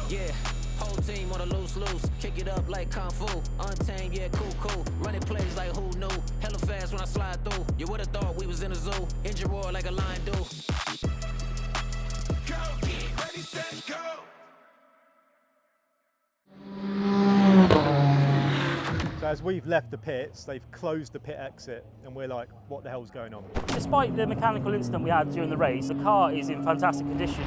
Yeah, whole team on a loose. Kick it up like Kung Fu. Untamed, yeah, cool. Running plays like who knew. Hella fast when I slide through. You would've thought we was in a zoo. Engine roar like a lion do. Go, get ready, set, go. So as we've left the pits, they've closed the pit exit, and we're like, what the hell's going on? Despite the mechanical incident we had during the race, the car is in fantastic condition.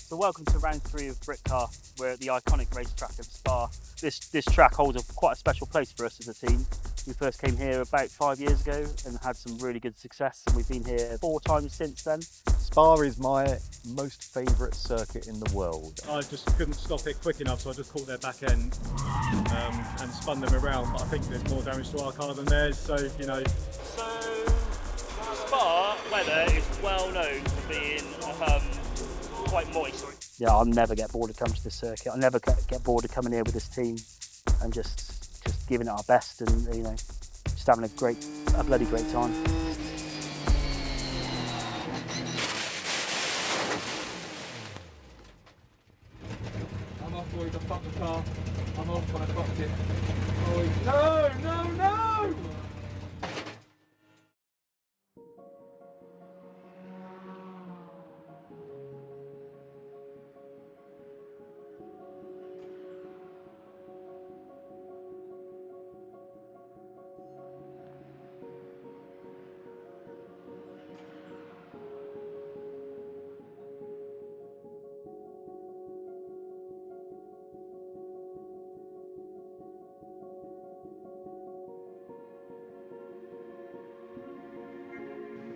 So welcome to round 3 of Britcar. We're at the iconic racetrack of Spa. This track holds quite a special place for us as a team. We first came here about 5 years ago and had some really good success, and we've been here 4 times since then. Spa is my most favourite circuit in the world. I just couldn't stop it quick enough, so I just caught their back end and spun them around. But I think there's more damage to our car than theirs, so, you know. So, Spa weather is well known for being quite moist. Yeah, I'll never get bored of coming to this circuit. I'll never get bored of coming here with this team and just giving it our best, and, you know, just having a bloody great time. I'm off, boys. I fucked the car. I'm off when I fucked it. Boys. No!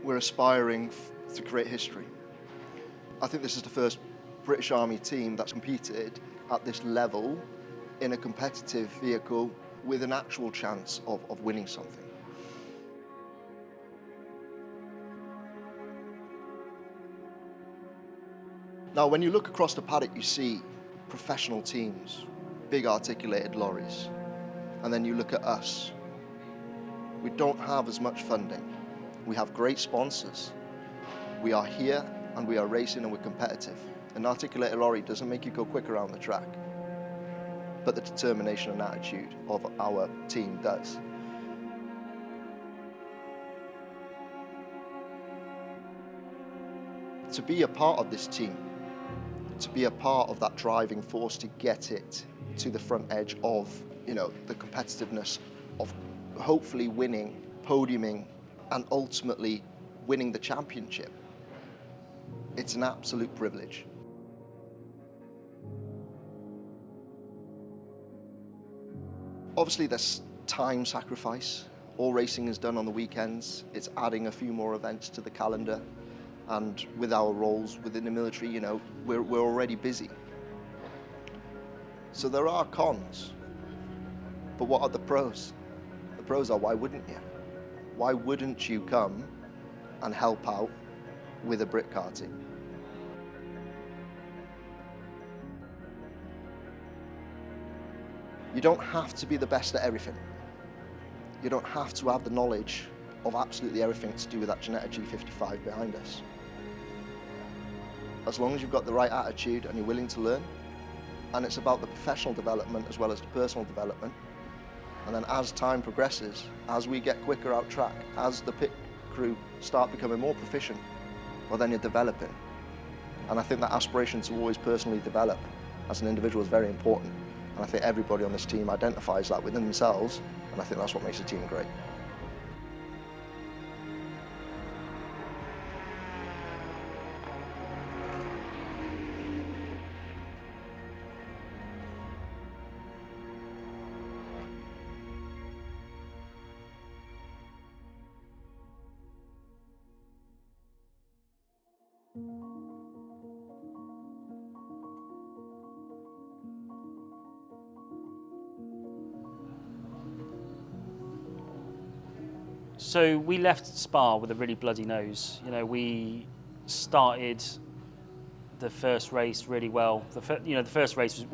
We're aspiring to create history. I think this is the first British Army team that's competed at this level in a competitive vehicle with an actual chance of winning something. Now, when you look across the paddock, you see professional teams, big articulated lorries, and then you look at us. We don't have as much funding. We have great sponsors. We are here and we are racing and we're competitive. An articulated lorry doesn't make you go quick around the track, but the determination and attitude of our team does. To be a part of this team, to be a part of that driving force to get it to the front edge of, you know, the competitiveness of hopefully winning, podiuming, and ultimately winning the championship. It's an absolute privilege. Obviously there's time sacrifice. All racing is done on the weekends. It's adding a few more events to the calendar. And with our roles within the military, you know, we're already busy. So there are cons, but what are the pros? The pros are, why wouldn't you? Why wouldn't you come and help out with a Britcar team? You don't have to be the best at everything. You don't have to have the knowledge of absolutely everything to do with that Ginetta G55 behind us. As long as you've got the right attitude and you're willing to learn, and it's about the professional development as well as the personal development. And then as time progresses, as we get quicker out track, as the pit crew start becoming more proficient, well, then you're developing. And I think that aspiration to always personally develop as an individual is very important. And I think everybody on this team identifies that within themselves, and I think that's what makes the team great. So we left Spa with a really bloody nose. You know, we started the first race really well. The first race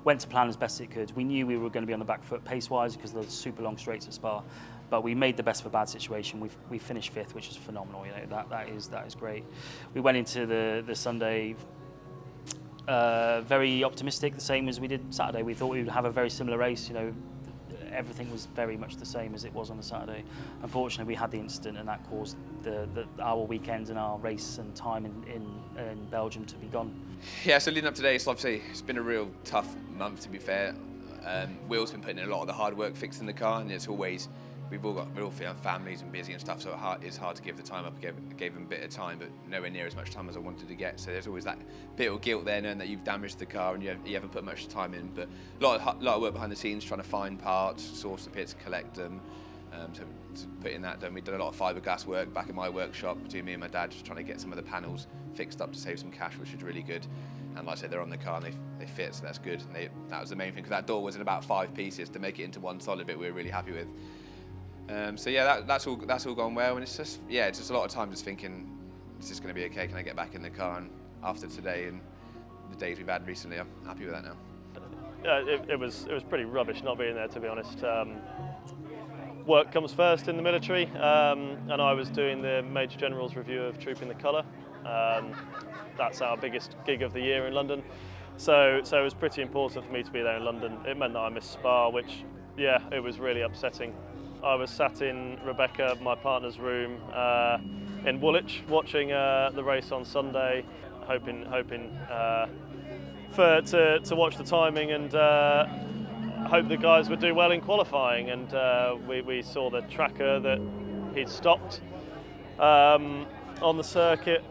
went to plan as best it could. We knew we were going to be on the back foot pace-wise because of the super long straights at Spa, but we made the best of a bad situation. We finished fifth, which is phenomenal. That is great. We went into the Sunday very optimistic, the same as we did Saturday. We thought we would have a very similar race. Everything was very much the same as it was on the Saturday. Unfortunately, we had the incident, and that caused our weekend and our race and time in Belgium to be gone. Yeah, so leading up today, it's been a real tough month, to be fair. Will's been putting in a lot of the hard work fixing the car, and we're all families and busy and stuff, so it's hard to give the time up. I gave him a bit of time, but nowhere near as much time as I wanted to get. So there's always that bit of guilt there, knowing that you've damaged the car and you haven't put much time in. But a lot of work behind the scenes, trying to find parts, source the pits, collect them. So putting that done, we've done a lot of fiberglass work back in my workshop between me and my dad, just trying to get some of the panels fixed up to save some cash, which is really good. And like I said, they're on the car and they fit, so that's good. And that was the main thing, because that door was in about 5 pieces. To make it into one solid bit, we were really happy with. So yeah, that's all gone well, and it's just a lot of time just thinking, is this going to be okay? Can I get back in the car? And after today and the days we've had recently, I'm happy with that now. Yeah, it was pretty rubbish not being there, to be honest. Work comes first in the military, and I was doing the Major General's review of Trooping the Colour. That's our biggest gig of the year in London, so it was pretty important for me to be there in London. It meant that I missed Spa, which, yeah, it was really upsetting. I was sat in Rebecca, my partner's room, in Woolwich, watching the race on Sunday, hoping to watch the timing and hope the guys would do well in qualifying. And we saw the tracker that he'd stopped on the circuit,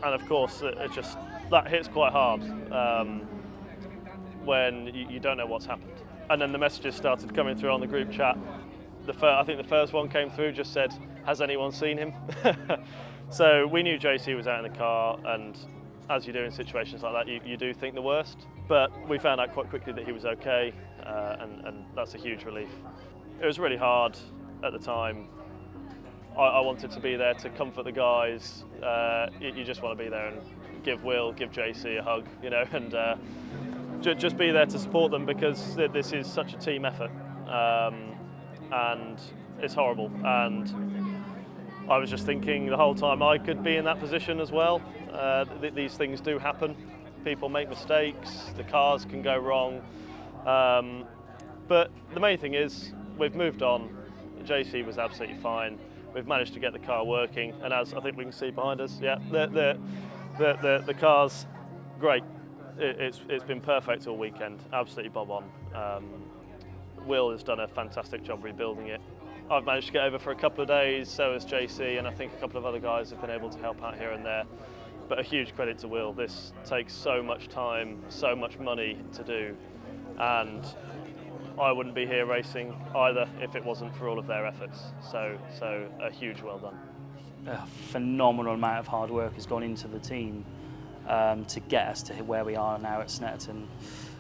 and of course that hits quite hard when you don't know what's happened. And then the messages started coming through on the group chat. I think the first one came through, just said, "Has anyone seen him?" So we knew JC was out in the car, and as you do in situations like that, you do think the worst. But we found out quite quickly that he was okay, and that's a huge relief. It was really hard at the time. I wanted to be there to comfort the guys. You just want to be there and give Will, give JC a hug, and just be there to support them, because this is such a team effort. And it's horrible, and I was just thinking the whole time I could be in that position as well. These things do happen. People make mistakes, the cars can go wrong, but the main thing is we've moved on. JC was absolutely fine. We've managed to get the car working, and as I think we can see behind us, yeah, the car's great. It's been perfect all weekend, absolutely bob on. Will has done a fantastic job rebuilding it. I've managed to get over for a couple of days, so has JC, and I think a couple of other guys have been able to help out here and there. But a huge credit to Will. This takes so much time, so much money to do, and I wouldn't be here racing either if it wasn't for all of their efforts. So a huge well done. A phenomenal amount of hard work has gone into the team to get us to where we are now at Snetterton.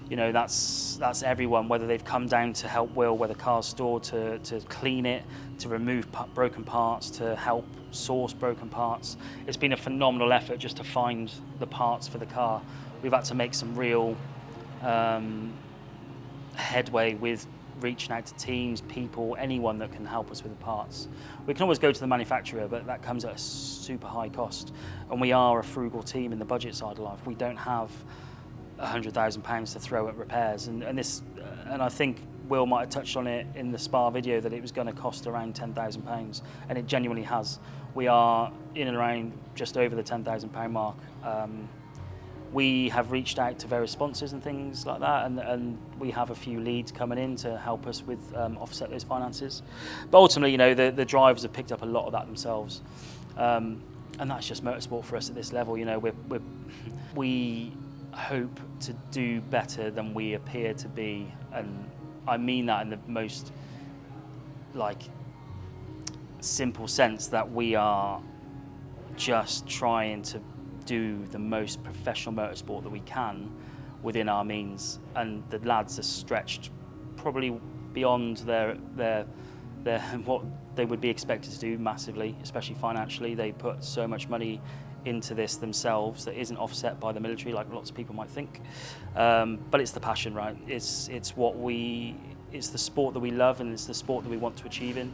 That's everyone, whether they've come down to help Will where the car's stored, to clean it, to remove broken parts, to help source broken parts. It's been a phenomenal effort just to find the parts for the car. We've had to make some real headway with reaching out to teams, people, anyone that can help us with the parts. We can always go to the manufacturer, but that comes at a super high cost. And we are a frugal team in the budget side of life. We don't have £100,000 to throw at repairs, and I think Will might have touched on it in the Spa video that it was going to cost around £10,000, and it genuinely has. We are in and around just over the £10,000 mark. We have reached out to various sponsors and things like that, and we have a few leads coming in to help us with offset those finances. But ultimately, the drivers have picked up a lot of that themselves, and that's just motorsport for us at this level. We hope to do better than we appear to be, and I mean that in the most simple sense, that we are just trying to do the most professional motorsport that we can within our means, and the lads are stretched probably beyond their what they would be expected to do massively, especially financially. They put so much money into this themselves that isn't offset by the military like lots of people might think. But it's the passion, right? It's the sport that we love, and it's the sport that we want to achieve in.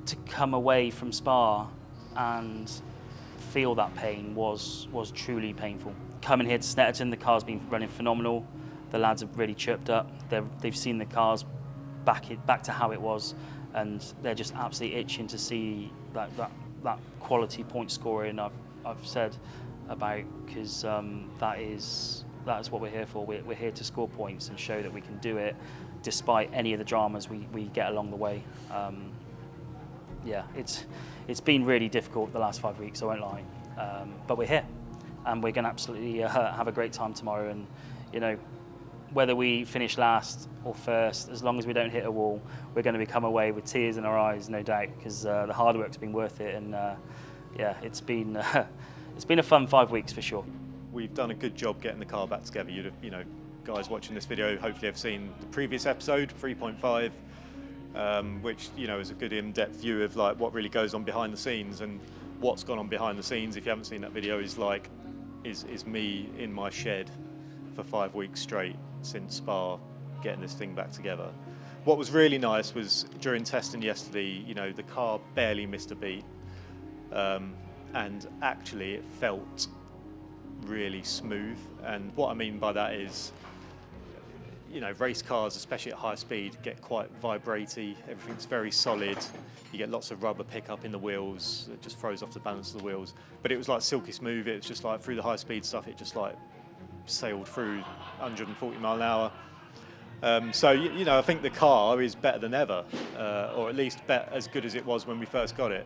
To come away from Spa and feel that pain was truly painful. Coming here to Snetterton, the car's been running phenomenal. The lads have really chirped up. They've seen the cars back to how it was, and they're just absolutely itching to see that quality point scoring I've said about, because that is what we're here for. We're here to score points and show that we can do it despite any of the dramas we get along the way. Yeah, it's been really difficult the last 5 weeks, I won't lie, but we're here and we're going to absolutely have a great time tomorrow. And you know, whether we finish last or first, as long as we don't hit a wall, we're going to come away with tears in our eyes, no doubt, because the hard work's been worth it. And yeah, it's been a fun 5 weeks for sure. We've done a good job getting the car back together. You know, guys watching this video hopefully have seen the previous episode, 3.5, which, you know, is a good in-depth view of like what really goes on behind the scenes. And what's gone on behind the scenes, if you haven't seen that video, is me in my shed for 5 weeks straight since Spa, getting this thing back together. What was really nice was during testing yesterday, you know, the car barely missed a beat, and actually it felt really smooth. And what I mean by that is, you know, race cars, especially at high speed, get quite vibraty. Everything's very solid. You get lots of rubber pickup in the wheels. It just throws off the balance of the wheels. But it was like silky smooth. It was just like through the high speed stuff, it just like sailed through 140 mile an hour. So, you know, I think the car is better than ever, or at least as good as it was when we first got it,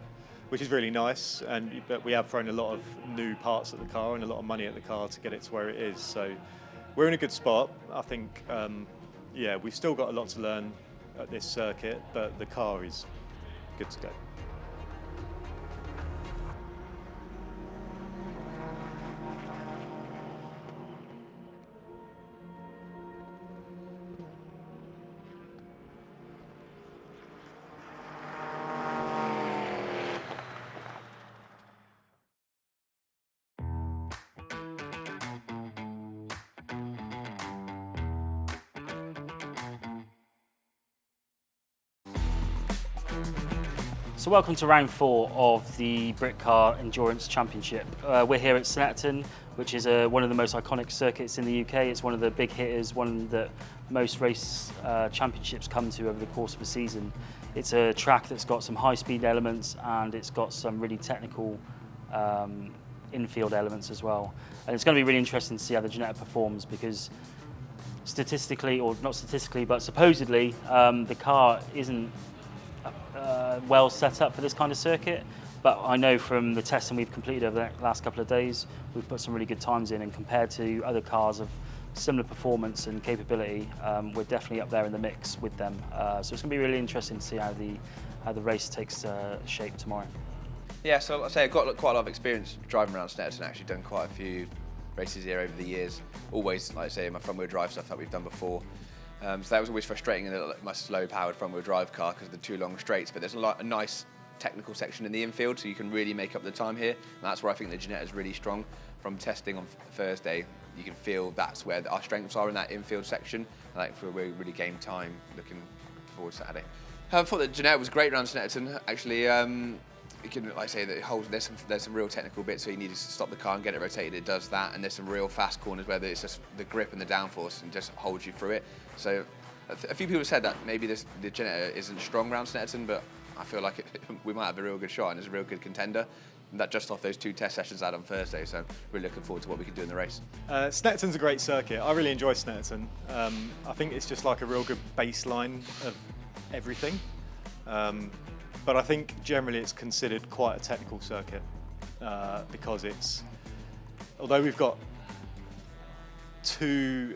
which is really nice. But we have thrown a lot of new parts at the car and a lot of money at the car to get it to where it is. So we're in a good spot. I think, yeah, we've still got a lot to learn at this circuit, but the car is good to go. So welcome to round 4 of the Britcar Endurance Championship. We're here at Snetterton, which is one of the most iconic circuits in the UK. It's one of the big hitters, one that most race championships come to over the course of a season. It's a track that's got some high-speed elements, and it's got some really technical infield elements as well. And it's going to be really interesting to see how the Ginetta performs, because statistically, or not statistically, but supposedly, the car isn't well set up for this kind of circuit, but I know from the testing we've completed over the last couple of days, we've put some really good times in, and compared to other cars of similar performance and capability, we're definitely up there in the mix with them. So it's going to be really interesting to see how the race takes shape tomorrow. Yeah, so I'd say I've got quite a lot of experience driving around Snetterton. Actually done quite a few races here over the years. Always, like I say, my front-wheel drive stuff that we've done before. So that was always frustrating in my slow-powered front-wheel drive car because of the two long straights. But there's a nice technical section in the infield, so you can really make up the time here. And that's where I think the Ginetta is really strong. From testing on Thursday, you can feel that's where our strengths are in that infield section. And we're really game time. Looking forward to Saturday. I thought that Ginetta was great around Snetterton. Actually, you can, like I say, that there's some real technical bits, so you need to stop the car and get it rotated. It does that, and there's some real fast corners where it's just the grip and the downforce and just holds you through it. So a few people have said that maybe the Ginetta isn't strong around Snetterton, but I feel like we might have a real good shot, and it's a real good contender. And that just off those 2 test sessions I had on Thursday, so really looking forward to what we can do in the race. Snetterton's a great circuit. I really enjoy Snetterton. I think it's just like a real good baseline of everything. But I think generally it's considered quite a technical circuit because although we've got 2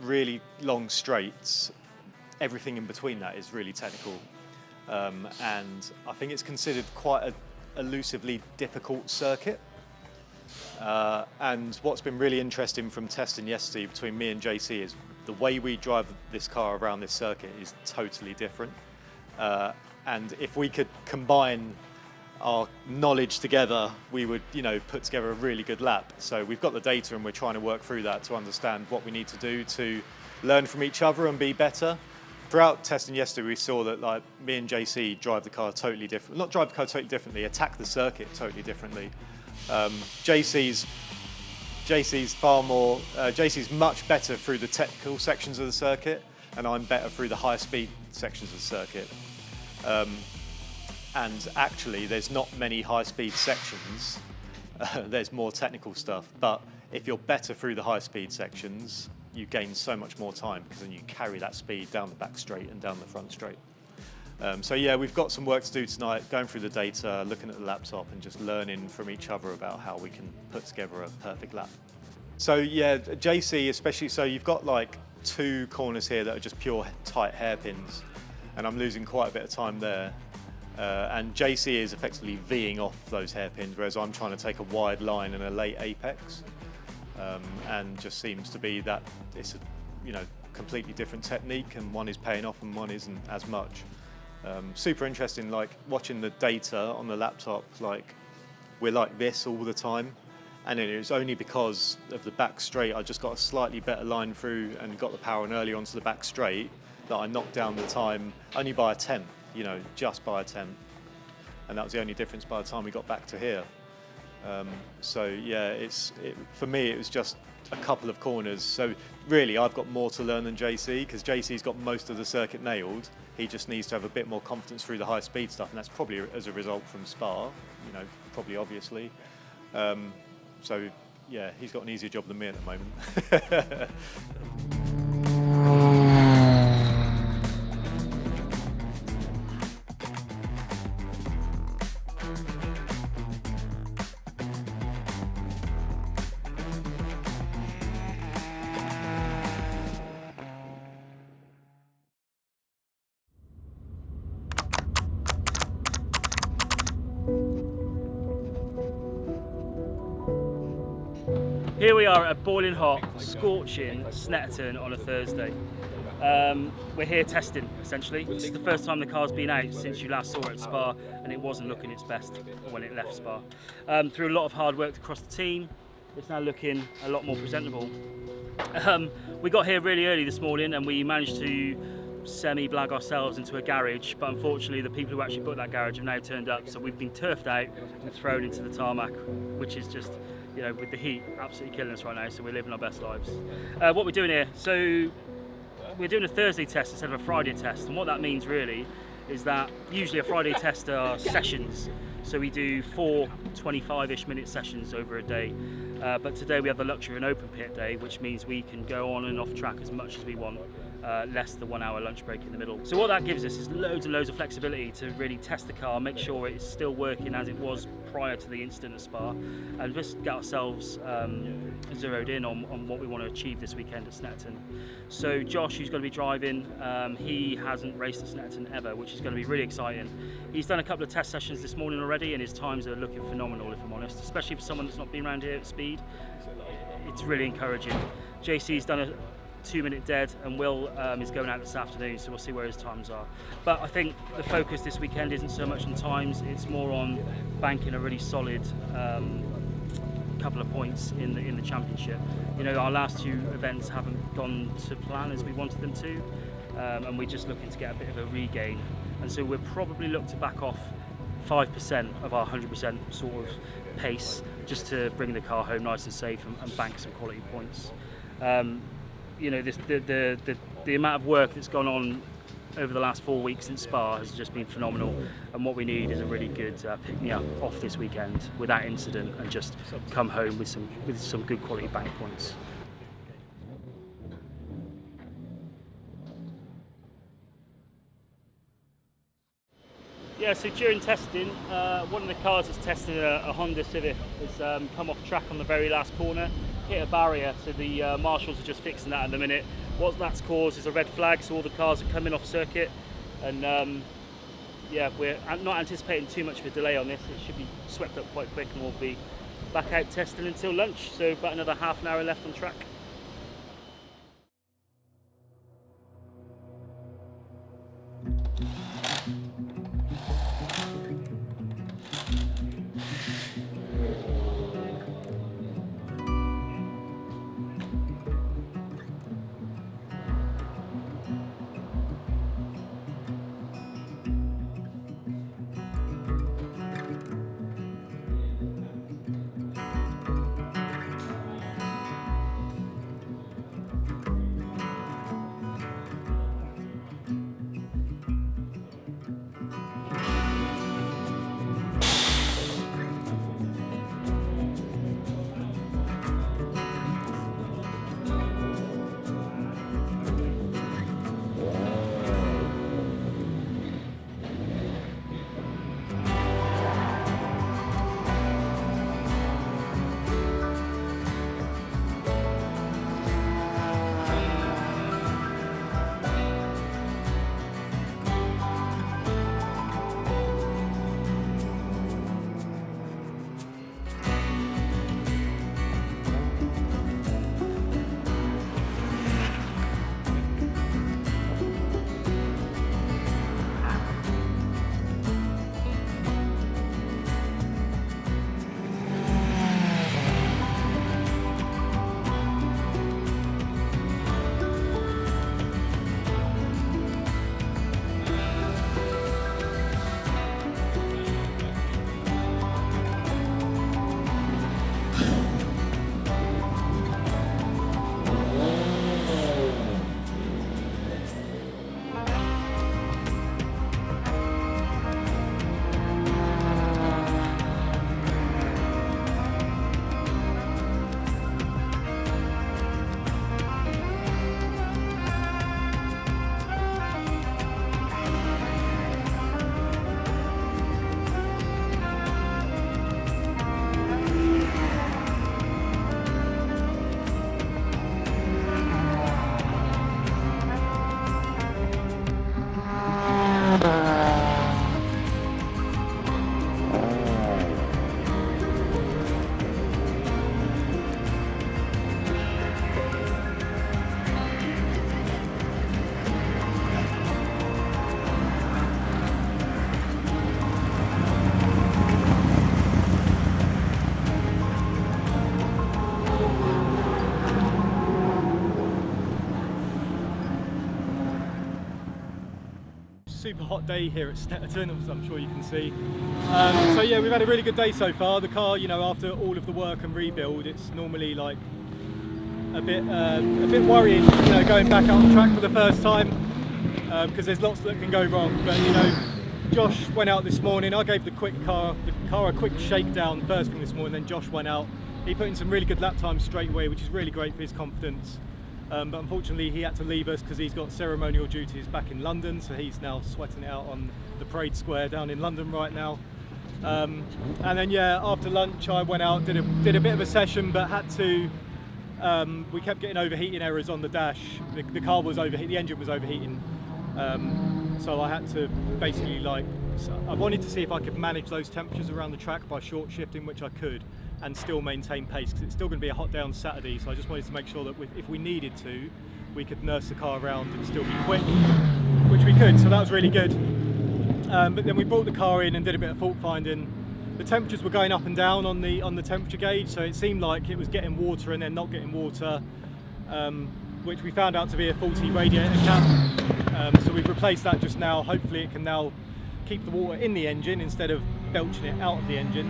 really long straights, everything in between that is really technical. And I think it's considered quite a elusively difficult circuit. And what's been really interesting from testing yesterday between me and JC is the way we drive this car around this circuit is totally different. And if we could combine our knowledge together, we would, put together a really good lap. So we've got the data and we're trying to work through that to understand what we need to do to learn from each other and be better. Throughout testing yesterday, we saw that like me and JC drive the car totally different. Not drive the car totally differently, attack the circuit totally differently. JC's far more. JC's much better through the technical sections of the circuit, and I'm better through the high-speed sections of the circuit. And actually, there's not many high-speed sections. There's more technical stuff, but if you're better through the high-speed sections, you gain so much more time because then you carry that speed down the back straight and down the front straight. So yeah, we've got some work to do tonight, going through the data, looking at the laptop and just learning from each other about how we can put together a perfect lap. So yeah, JC especially, so you've got like 2 corners here that are just pure tight hairpins, and I'm losing quite a bit of time there. And JC is effectively V'ing off those hairpins, whereas I'm trying to take a wide line and a late apex. And just seems to be that it's a completely different technique, and one is paying off and one isn't as much. Super interesting, like watching the data on the laptop, like we're like this all the time, and it was only because of the back straight I just got a slightly better line through and got the power and early onto the back straight that I knocked down the time only by a tenth, just by a tenth, and that was the only difference by the time we got back to here. So yeah, for me it was just a couple of corners. So really I've got more to learn than JC, because JC's got most of the circuit nailed. He just needs to have a bit more confidence through the high speed stuff, and that's probably as a result from Spa, probably obviously. So yeah, he's got an easier job than me at the moment. Here we are at a boiling hot, scorching Snetterton on a Thursday. We're here testing, essentially. This is the first time the car's been out since you last saw it at Spa, and it wasn't looking its best when it left Spa. Through a lot of hard work across the team, it's now looking a lot more presentable. We got here really early this morning and we managed to semi-blag ourselves into a garage, but unfortunately the people who actually booked that garage have now turned up, so we've been turfed out and thrown into the tarmac, which is just, with the heat absolutely killing us right now, so we're living our best lives. What we're doing here, so we're doing a Thursday test instead of a Friday test, and what that means really is that usually a Friday test are sessions, so we do 4 25-ish minute sessions over a day, but today we have the luxury of an open pit day, which means we can go on and off track as much as we want, less than 1 hour lunch break in the middle. So what that gives us is loads and loads of flexibility to really test the car, make sure it's still working as it was prior to the incident at Spa, and just get ourselves zeroed in on what we want to achieve this weekend at Snetterton. So Josh, who's going to be driving, he hasn't raced at Snetterton ever, which is going to be really exciting. He's done a couple of test sessions this morning already, and his times are looking phenomenal, if I'm honest, especially for someone that's not been around here at speed. It's really encouraging. JC's done a 2-minute dead, and Will is going out this afternoon, so we'll see where his times are. But I think the focus this weekend isn't so much on times, it's more on banking a really solid couple of points in the championship. Our last 2 events haven't gone to plan as we wanted them to, and we're just looking to get a bit of a regain, and so we'll probably look to back off 5% of our 100% sort of pace, just to bring the car home nice and safe and bank some quality points. The amount of work that's gone on over the last 4 weeks in Spa has just been phenomenal, and what we need is a really good pick-me-up off this weekend with that incident, and just come home with some good quality bank points. Yeah, so during testing, one of the cars that's tested, a Honda Civic, has come off track on the very last corner, hit a barrier, so the marshals are just fixing that at the minute. What that's caused is a red flag, so all the cars are coming off circuit, and we're not anticipating too much of a delay on this. It should be swept up quite quick, and we'll be back out testing until lunch, so about another half an hour left on track. super hot day here at Snetterton, as I'm sure you can see. So yeah, we've had a really good day so far. The car, you know, after all of the work and rebuild, it's normally like a bit worrying, you know, going back out on the track for the first time, because there's lots that can go wrong. But you know, Josh went out this morning. I gave the car a quick shakedown first thing this morning. Then Josh went out. He put in some really good lap times straight away, which is really great for his confidence. But unfortunately he had to leave us because he's got ceremonial duties back in London, so he's now sweating it out on the parade square down in London right now. And then yeah, after lunch I went out, did a bit of a session, but had to, we kept getting overheating errors on the dash. The car was overheating, the engine was overheating. So I had to basically I wanted to see if I could manage those temperatures around the track by short shifting, which I could, and still maintain pace, because it's still going to be a hot day on Saturday. So I just wanted to make sure that if we needed to, we could nurse the car around and still be quick, which we could. So that was really good. But then we brought the car in and did a bit of fault finding. The temperatures were going up and down on the temperature gauge, so it seemed like it was getting water and then not getting water, which we found out to be a faulty radiator cap. So we've replaced that just now. Hopefully it can now keep the water in the engine instead of belching it out of the engine.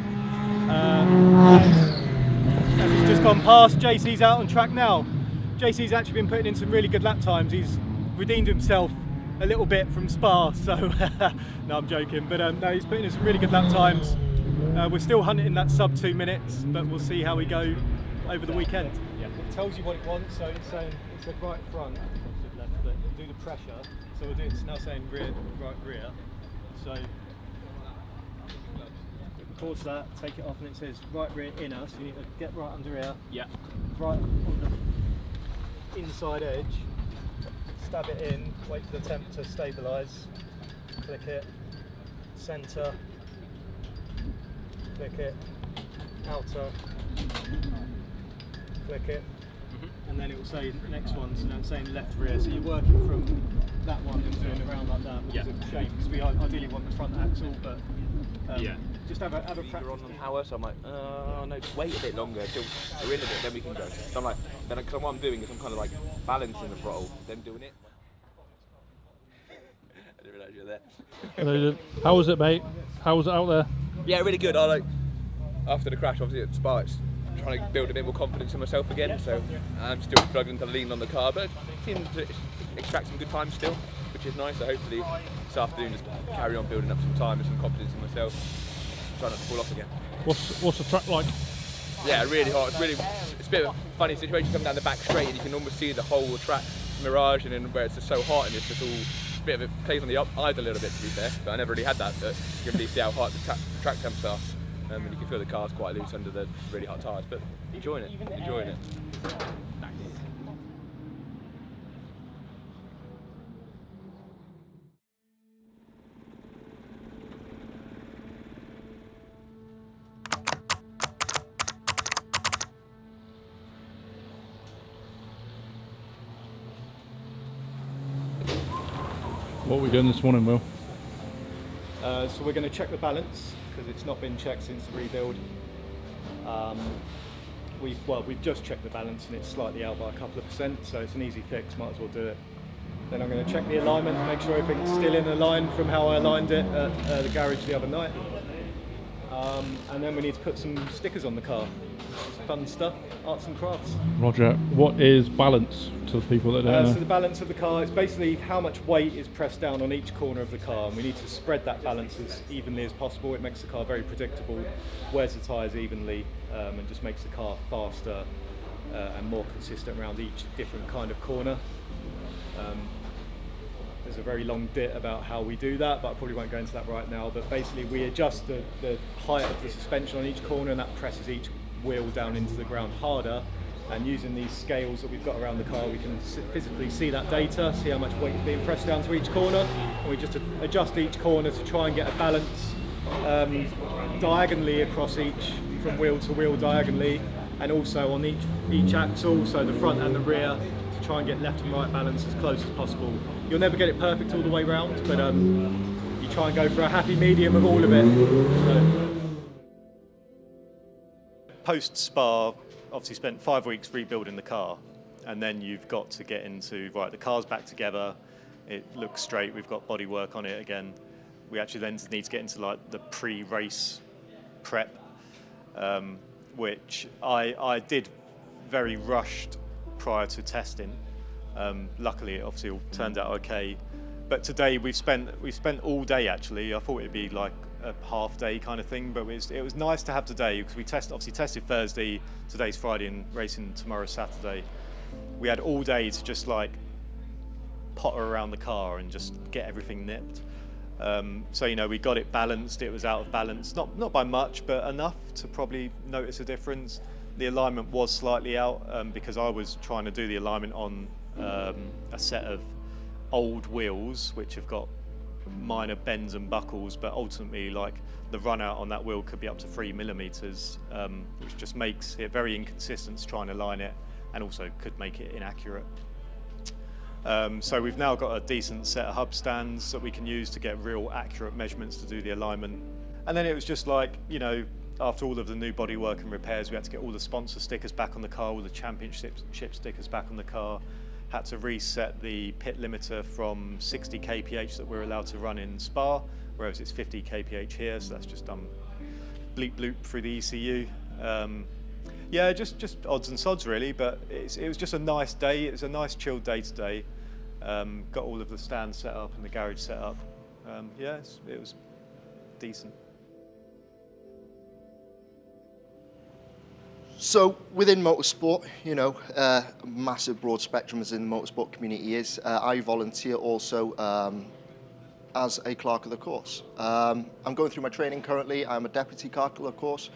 As he's just gone past, JC's out on track now. JC's actually been putting in some really good lap times. He's redeemed himself a little bit from Spa, so no, I'm joking, but no, he's putting in some really good lap times. We're still hunting that sub 2 minutes, but we'll see how we go over the weekend. Yeah, it tells you what it wants, so it's saying it's a right front, left, but do the pressure. So we're doing, it's now saying rear, right rear. So records that, take it off, and it says right rear inner, so you need to get right under here. Yeah. Right on the inside edge, stab it in, wait for the temp to stabilise, click it, centre, click it, outer, click it, and then it will say next one, so now it's saying left rear, so you're working from that one and doing around like that, which is a shame, because we ideally want the front axle, but just have a practice. On power, so I'm like, no, just wait a bit longer until we're in a bit, then we can go. So I'm like, because what I'm doing is I'm kind of like balancing the throttle, then doing it. I didn't realise you were there. How was it, mate? How was it out there? Yeah, really good. I after the crash, obviously at Spa, it's trying to build a bit more confidence in myself again. So I'm still struggling to lean on the car, but it seems to extract some good time still, which is nice. So hopefully this afternoon just carry on building up some time and some confidence in myself. Try not to fall off again. What's the track like? Yeah, really hot. It's a bit of a funny situation coming down the back straight, and you can almost see the whole track mirage, and then where it's just so hot and it's just all a bit of it plays on the eyes a little bit, to be fair. But I never really had that. But you can really see how hot the track temps are, and you can feel the car's quite loose under the really hot tyres. But enjoying it. What are we doing this morning, Will? So we're going to check the balance, because it's not been checked since the rebuild. We've just checked the balance and it's slightly out by a couple of %, so it's an easy fix, might as well do it. Then I'm going to check the alignment, make sure everything's still in line from how I aligned it at the garage the other night. And then we need to put some stickers on the car. It's fun stuff, arts and crafts. Roger. What is balance to the people that don't know? So the balance of the car is basically how much weight is pressed down on each corner of the car, and we need to spread that balance as evenly as possible. It makes the car very predictable, wears the tyres evenly, and just makes the car faster and more consistent around each different kind of corner. There's a very long bit about how we do that, but I probably won't go into that right now. But basically we adjust the height of the suspension on each corner, and that presses each wheel down into the ground harder. And using these scales that we've got around the car, we can physically see that data, see how much weight is being pressed down to each corner, and we just adjust each corner to try and get a balance diagonally across each, from wheel to wheel diagonally, and also on each axle, so the front and the rear, to try and get left and right balance as close as possible. You'll never get it perfect all the way round, but you try and go for a happy medium of all of it. So. Post-Spa, obviously spent 5 weeks rebuilding the car, and then you've got to get into, right, the car's back together, it looks straight. We've got body work on it again. We actually then need to get into like the pre-race prep, which I did very rushed prior to testing. Luckily, it obviously all turned out okay. But today we've spent all day actually. I thought it'd be like a half day kind of thing, but it was nice to have today because we obviously tested Thursday, today's Friday, and racing tomorrow Saturday. We had all day to just like potter around the car and just get everything nipped. So you know, we got it balanced. It was out of balance, not by much, but enough to probably notice a difference. The alignment was slightly out because I was trying to do the alignment on a set of old wheels which have got minor bends and buckles, but ultimately like the run out on that wheel could be up to 3 millimeters, which just makes it very inconsistent to try and align it, and also could make it inaccurate. So we've now got a decent set of hub stands that we can use to get real accurate measurements to do the alignment. And then it was just like, you know, after all of the new bodywork and repairs, we had to get all the sponsor stickers back on the car, all the championship stickers back on the car. Had to reset the pit limiter from 60 kph that we're allowed to run in Spa, whereas it's 50 kph here, so that's just done bleep bloop through the ECU. Yeah, just odds and sods really, but it was just a nice day. It was a nice chilled day today. Got all of the stands set up and the garage set up. Yeah, it was decent. So within motorsport, you know, a massive broad spectrum as in the motorsport community is. I volunteer also as a clerk of the course. I'm going through my training currently. I'm a deputy clerk of the course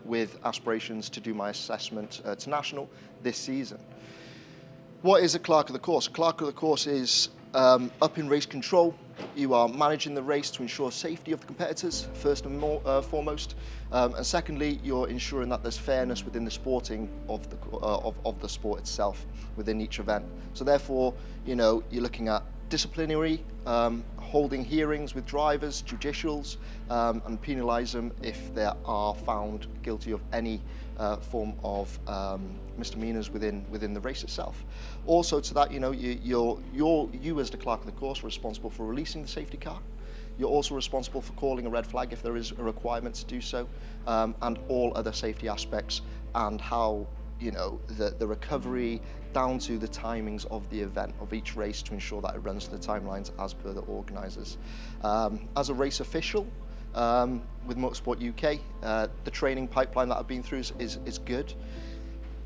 with aspirations to do my assessment to national this season. What is a clerk of the course? A clerk of the course is up in race control. You are managing the race to ensure safety of the competitors, first and foremost. And secondly, you're ensuring that there's fairness within the sporting of the sport itself within each event. So therefore, you know, you're looking at disciplinary, holding hearings with drivers, judicials, and penalise them if they are found guilty of any form of misdemeanors within the race itself. Also to that, you know, you as the clerk of the course are responsible for releasing the safety car. You're also responsible for calling a red flag if there is a requirement to do so, and all other safety aspects and how, you know, the recovery down to the timings of the event of each race to ensure that it runs to the timelines as per the organisers. As a race official with Motorsport UK, the training pipeline that I've been through is good.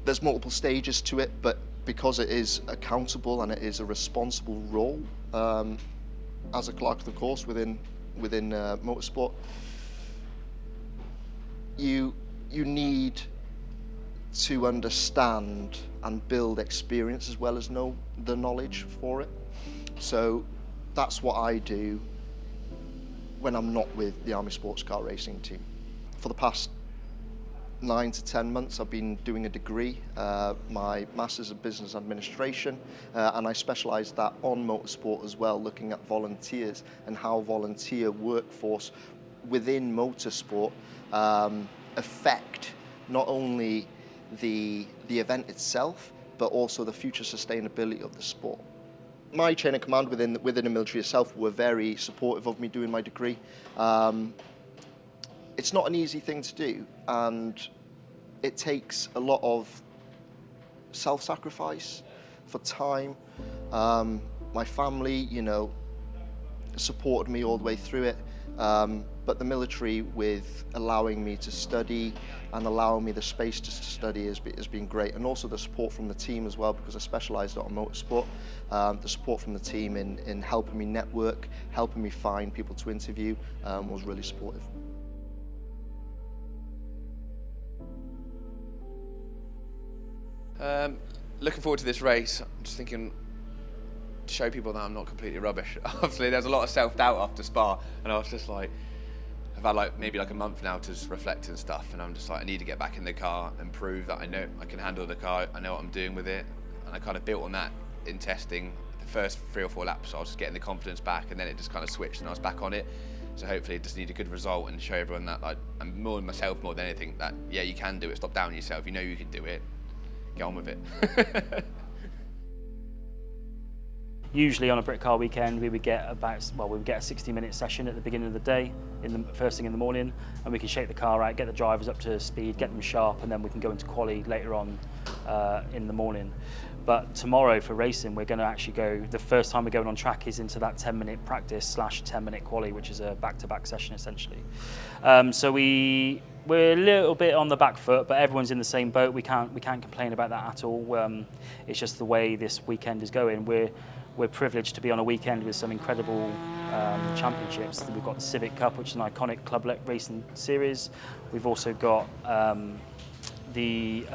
There's multiple stages to it, but because it is accountable and it is a responsible role as a clerk of the course within motorsport, you need to understand and build experience as well as know the knowledge for it. So that's what I do when I'm not with the Army Sports Car Racing team. For the past 9 to 10 months I've been doing a degree, my Masters of Business Administration, and I specialise that on motorsport as well, looking at volunteers and how volunteer workforce within motorsport affect not only the event itself, but also the future sustainability of the sport. My chain of command within the military itself were very supportive of me doing my degree. It's not an easy thing to do, and it takes a lot of self-sacrifice for time. My family, you know, supported me all the way through it. But the military, with allowing me to study and allowing me the space to study, has been great. And also the support from the team as well, because I specialised on motorsport. The support from the team in helping me network, helping me find people to interview, was really supportive. Looking forward to this race. I'm just thinking to show people that I'm not completely rubbish. Obviously, there's a lot of self-doubt after Spa, and I was just like, I've had like maybe like a month now to just reflect and stuff, and I'm just like, I need to get back in the car and prove that I know I can handle the car, I know what I'm doing with it, and I kind of built on that in testing. The first 3 or 4 laps, I was just getting the confidence back, and then it just kind of switched, and I was back on it. So hopefully, just need a good result and show everyone that like I'm more than myself more than anything. That yeah, you can do it. Stop doubting yourself. You know you can do it. Get on with it. Usually on a Britcar weekend we would get a 60-minute session at the beginning of the day, first thing in the morning, and we can shake the car out, get the drivers up to speed, get them sharp, and then we can go into quali later on in the morning. But tomorrow for racing, we're going to actually go, the first time we're going on track is into that 10-minute practice / 10-minute quali, which is a back-to-back session essentially. So we're a little bit on the back foot, but everyone's in the same boat. We can't complain about that at all. It's just the way this weekend is going. We're privileged to be on a weekend with some incredible championships. We've got the Civic Cup, which is an iconic club racing series. We've also got the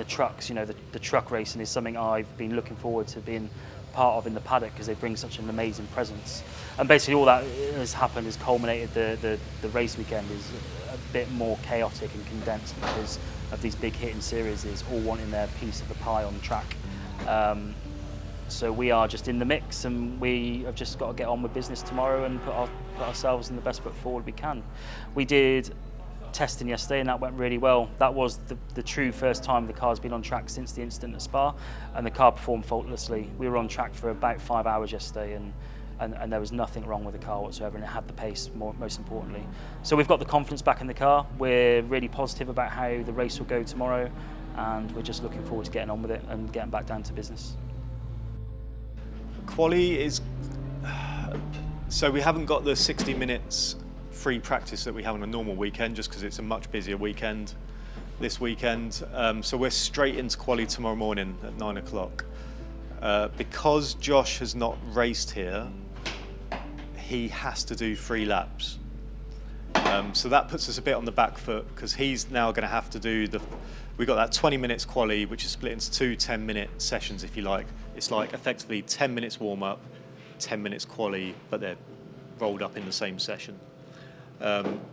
trucks. You know, the truck racing is something I've been looking forward to being part of in the paddock, because they bring such an amazing presence. And basically all that has happened has culminated the race weekend is a bit more chaotic and condensed because of these big hitting series all wanting their piece of the pie on track. So we are just in the mix, and we have just got to get on with business tomorrow and put ourselves in the best foot forward we can. We did testing yesterday and that went really well. That was the true first time the car's been on track since the incident at Spa, and the car performed faultlessly. We were on track for about 5 hours yesterday, and there was nothing wrong with the car whatsoever, and it had the pace most importantly. So we've got the confidence back in the car. We're really positive about how the race will go tomorrow, and we're just looking forward to getting on with it and getting back down to business. Quali is, so we haven't got the 60 minutes free practice that we have on a normal weekend, just because it's a much busier weekend this weekend. So we're straight into quali tomorrow morning at 9 o'clock. Because Josh has not raced here, he has to do 3 laps. So that puts us a bit on the back foot, because he's now going to have to do we've got that 20 minutes quali, which is split into 2 10-minute sessions, if you like. It's like effectively 10 minutes warm up, 10 minutes quali, but they're rolled up in the same session.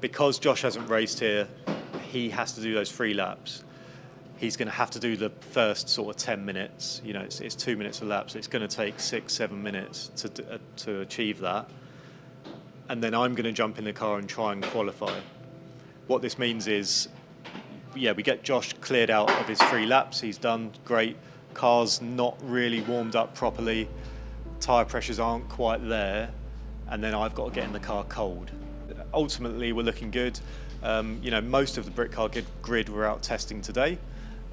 Because Josh hasn't raced here, he has to do those 3 laps. He's going to have to do the first sort of 10 minutes. You know, it's 2 minutes a lap, so it's going to take 6-7 minutes to achieve that. And then I'm going to jump in the car and try and qualify. What this means is, yeah, we get Josh cleared out of his 3 laps. He's done great. Car's not really warmed up properly. Tyre pressures aren't quite there. And then I've got to get in the car cold. Ultimately, we're looking good. You know, most of the Britcar grid were out testing today,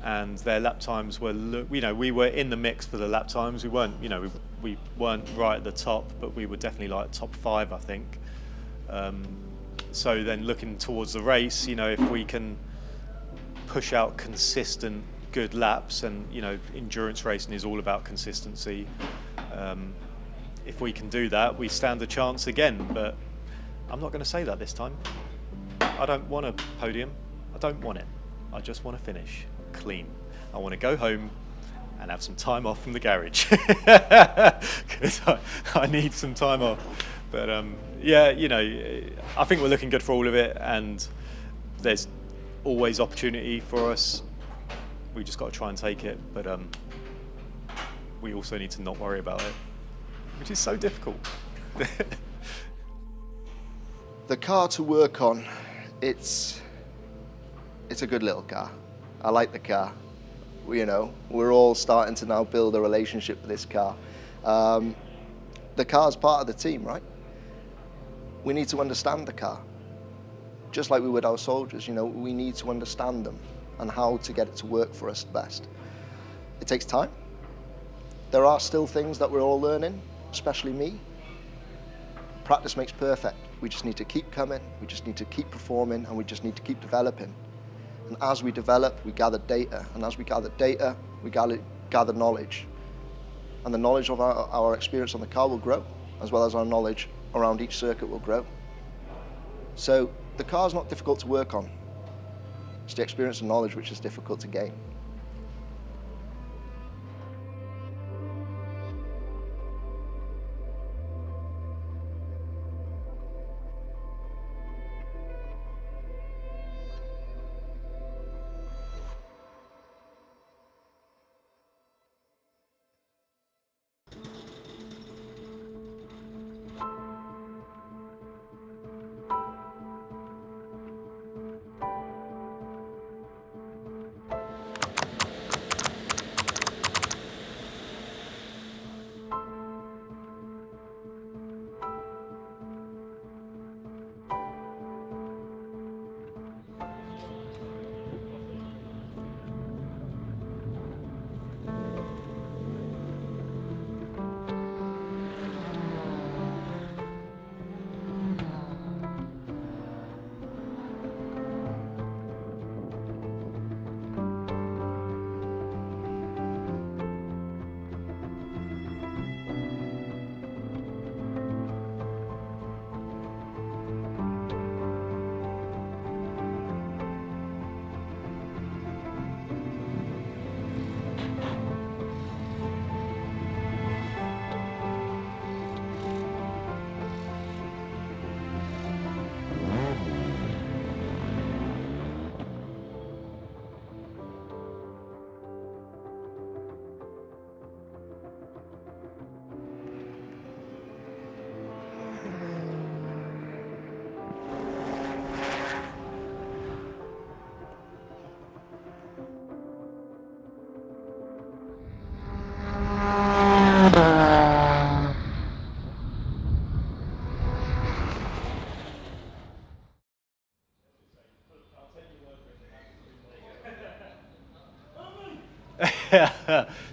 and their lap times were, you know, we were in the mix for the lap times. We weren't, you know, we weren't right at the top, but we were definitely like top 5, I think. So then looking towards the race, you know, if we can push out consistent good laps, and you know, endurance racing is all about consistency. If we can do that, we stand a chance again, but I'm not going to say that this time. I don't want a podium. I don't want it. I just want to finish clean. I want to go home and have some time off from the garage, because I need some time off. But yeah, you know, I think we're looking good for all of it, and there's always opportunity for us. We just got to try and take it, but we also need to not worry about it, which is so difficult. The car to work on, it's a good little car. I like the car. You know, we're all starting to now build a relationship with this car. The car's part of the team, right? We need to understand the car, just like we would our soldiers. You know, we need to understand them and how to get it to work for us best. It takes time. There are still things that we're all learning, especially me. Practice makes perfect. We just need to keep coming, we just need to keep performing, and we just need to keep developing. And as we develop, we gather data. And as we gather data, we gather knowledge. And the knowledge of our experience on the car will grow, as well as our knowledge around each circuit will grow. So the car's not difficult to work on. It's the experience and knowledge which is difficult to gain.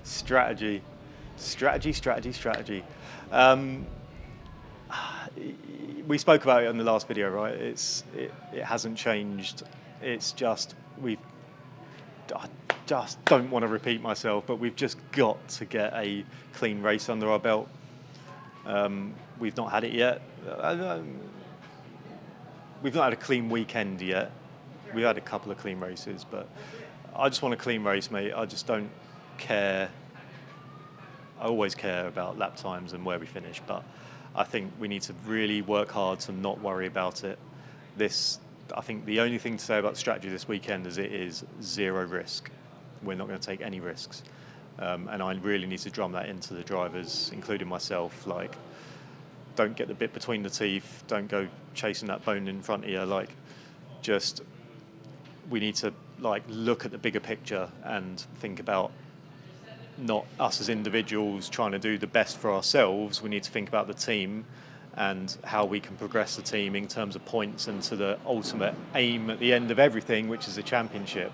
Strategy. We spoke about it in the last video, right? It hasn't changed. It's just I just don't want to repeat myself, but we've just got to get a clean race under our belt. We've not had it yet. We've not had a clean weekend yet. We've had a couple of clean races, but I just want a clean race, mate. I just don't care. I always care about lap times and where we finish, but I think we need to really work hard to not worry about it. I think the only thing to say about the strategy this weekend is it is zero risk. We're not going to take any risks. And I really need to drum that into the drivers, including myself. Like, don't get the bit between the teeth. Don't go chasing that bone in front of you. Like, just, we need to look at the bigger picture and think about not us as individuals trying to do the best for ourselves. We need to think about the team and how we can progress the team in terms of points and to the ultimate aim at the end of everything, which is the championship.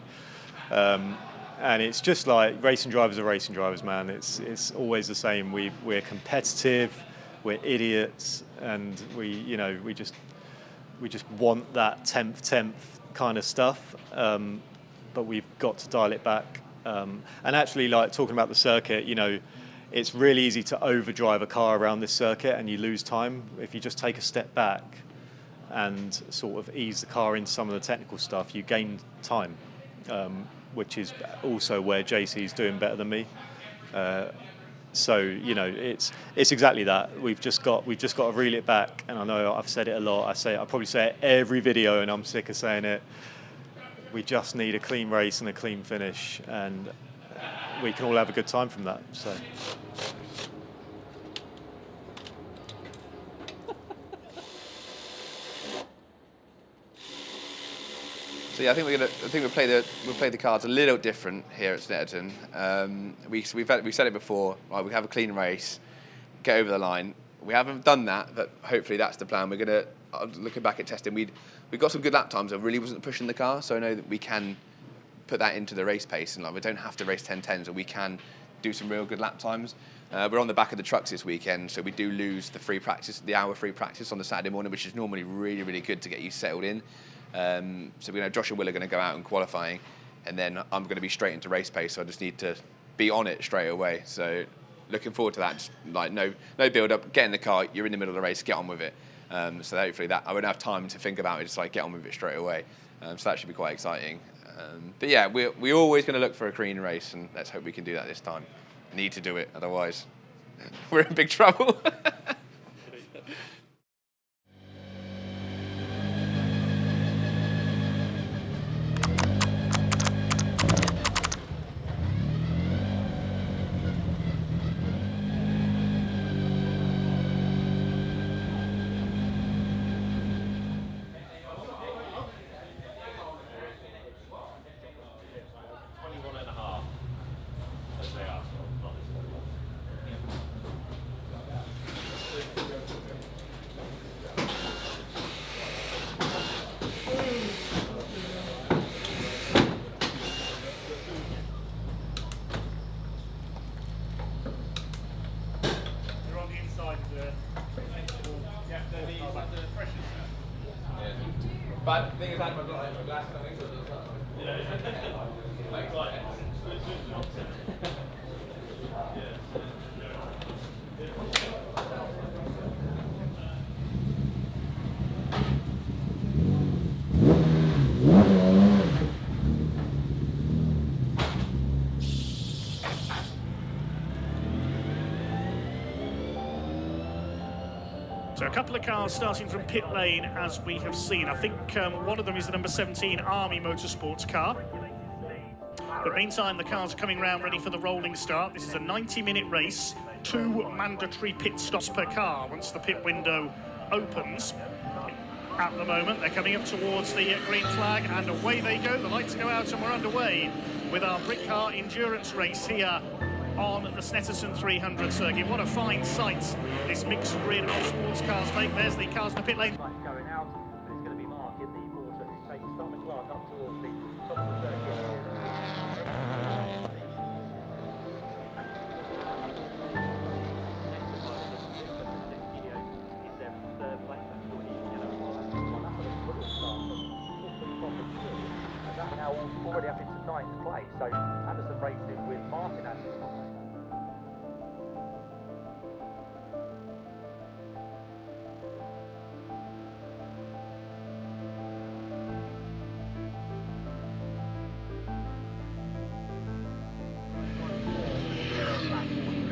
And it's just like racing drivers are racing drivers, man. It's always the same. We're competitive, we're idiots, and we just want that 10th kind of stuff. But we've got to dial it back. And actually, like talking about the circuit, it's really easy to overdrive a car around this circuit and you lose time. If you just take a step back and sort of ease the car into some of the technical stuff, you gain time, which is also where JC is doing better than me. So it's exactly that. We've just got to reel it back. And I know I've said it a lot. I probably say it every video, and I'm sick of saying it. We just need a clean race and a clean finish, and we can all have a good time from that. So yeah, I think we'll play the cards a little different here at Snetterton. We've said it before. Right, we have a clean race, get over the line. We haven't done that, but hopefully that's the plan. We're gonna, looking back at testing, we got some good lap times. I really wasn't pushing the car, so I know that we can put that into the race pace, and we don't have to race 10:10s, so we can do some real good lap times. We're on the back of the trucks this weekend, so we do lose the hour free practice on the Saturday morning, which is normally really, really good to get you settled in. So Josh and Will are going to go out in qualifying, and then I'm going to be straight into race pace, so I just need to be on it straight away. So looking forward to that. Just no build up, get in the car, you're in the middle of the race, get on with it. So hopefully that I won't have time to think about it, just get on with it straight away. So that should be quite exciting. But yeah, we're always going to look for a clean race, and let's hope we can do that this time. Need to do it, otherwise we're in big trouble. But the thing is, I had my glass coming, so So a couple of cars starting from pit lane, as we have seen. I think one of them is the number 17 Army Motorsports car. But meantime, the cars are coming round ready for the rolling start. This is a 90-minute race, 2 mandatory pit stops per car once the pit window opens. At the moment, they're coming up towards the green flag, and away they go. The lights go out and we're underway with our Britcar endurance race here on the Snetterton 300 circuit. What a fine sight this mixed grid of sports cars make. There's the cars in the pit lane. Going out, but it's going to be Mark in the water who takes Tom McClark up towards the top of the circuit. already up into 9th place, so Anderson racing with Martin Anderson.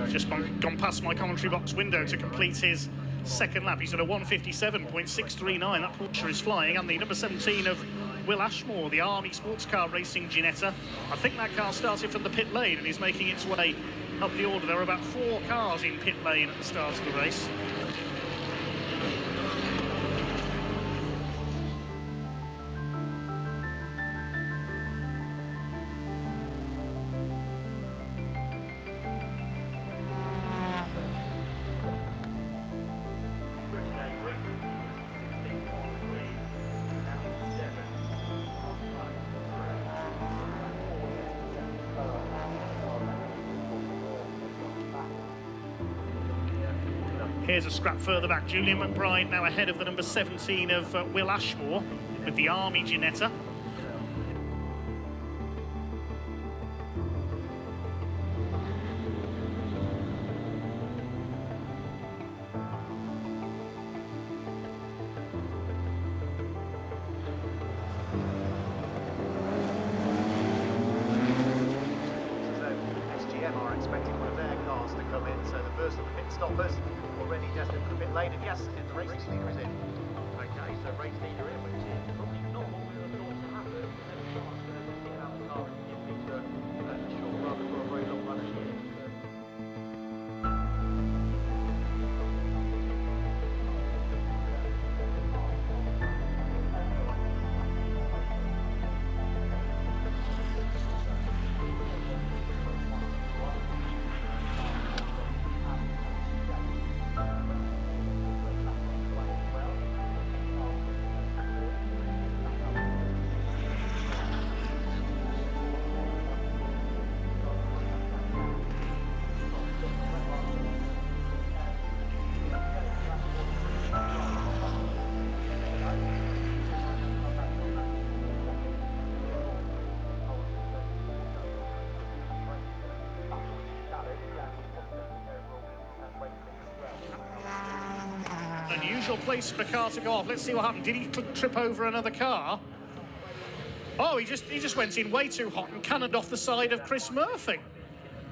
Just gone past my commentary box window to complete his second lap. He's at a 1:57.639. That Porsche is flying, and the number 17 of Will Ashmore, the Army Sports Car Racing Ginetta. I think that car started from the pit lane and is making its way up the order. There were about 4 cars in pit lane at the start of the race. Here's a scrap further back. Julian McBride now ahead of the number 17 of Will Ashmore with the Army Ginetta. SGM are expecting one of their cars to come in, so the first of the pit stoppers already destined for the pit lane, and yes, the race leader is in. Okay, so race leader in, which is probably not what we would have thought to happen. Then the car's going to get out of the car and give Peter a short run for a very long run at the end. Unusual place for a car to go off. Let's see what happened. Did he trip over another car? Oh, he just went in way too hot and cannoned off the side of Chris Murphy.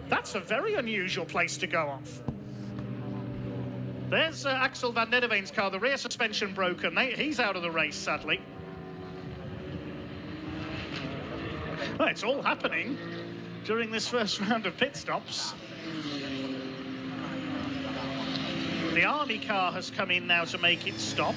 That's a very unusual place to go off. There's Axel van Nederveen's car. The rear suspension broken. He's out of the race, sadly. Well, it's all happening during this first round of pit stops. The Army car has come in now to make it stop.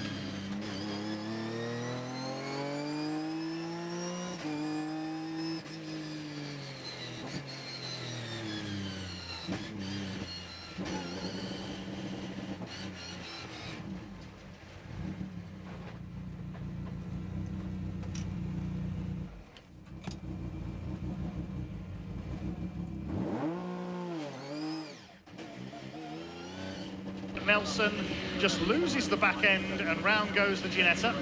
Nelson just loses the back end and round goes the Ginetta.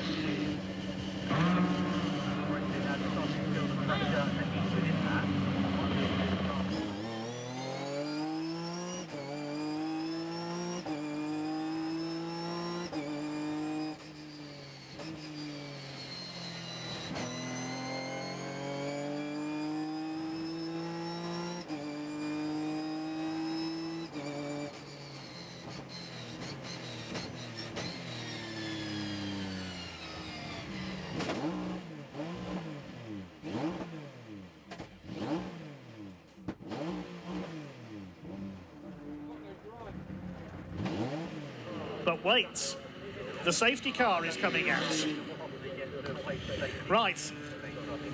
But wait, the safety car is coming out. Right,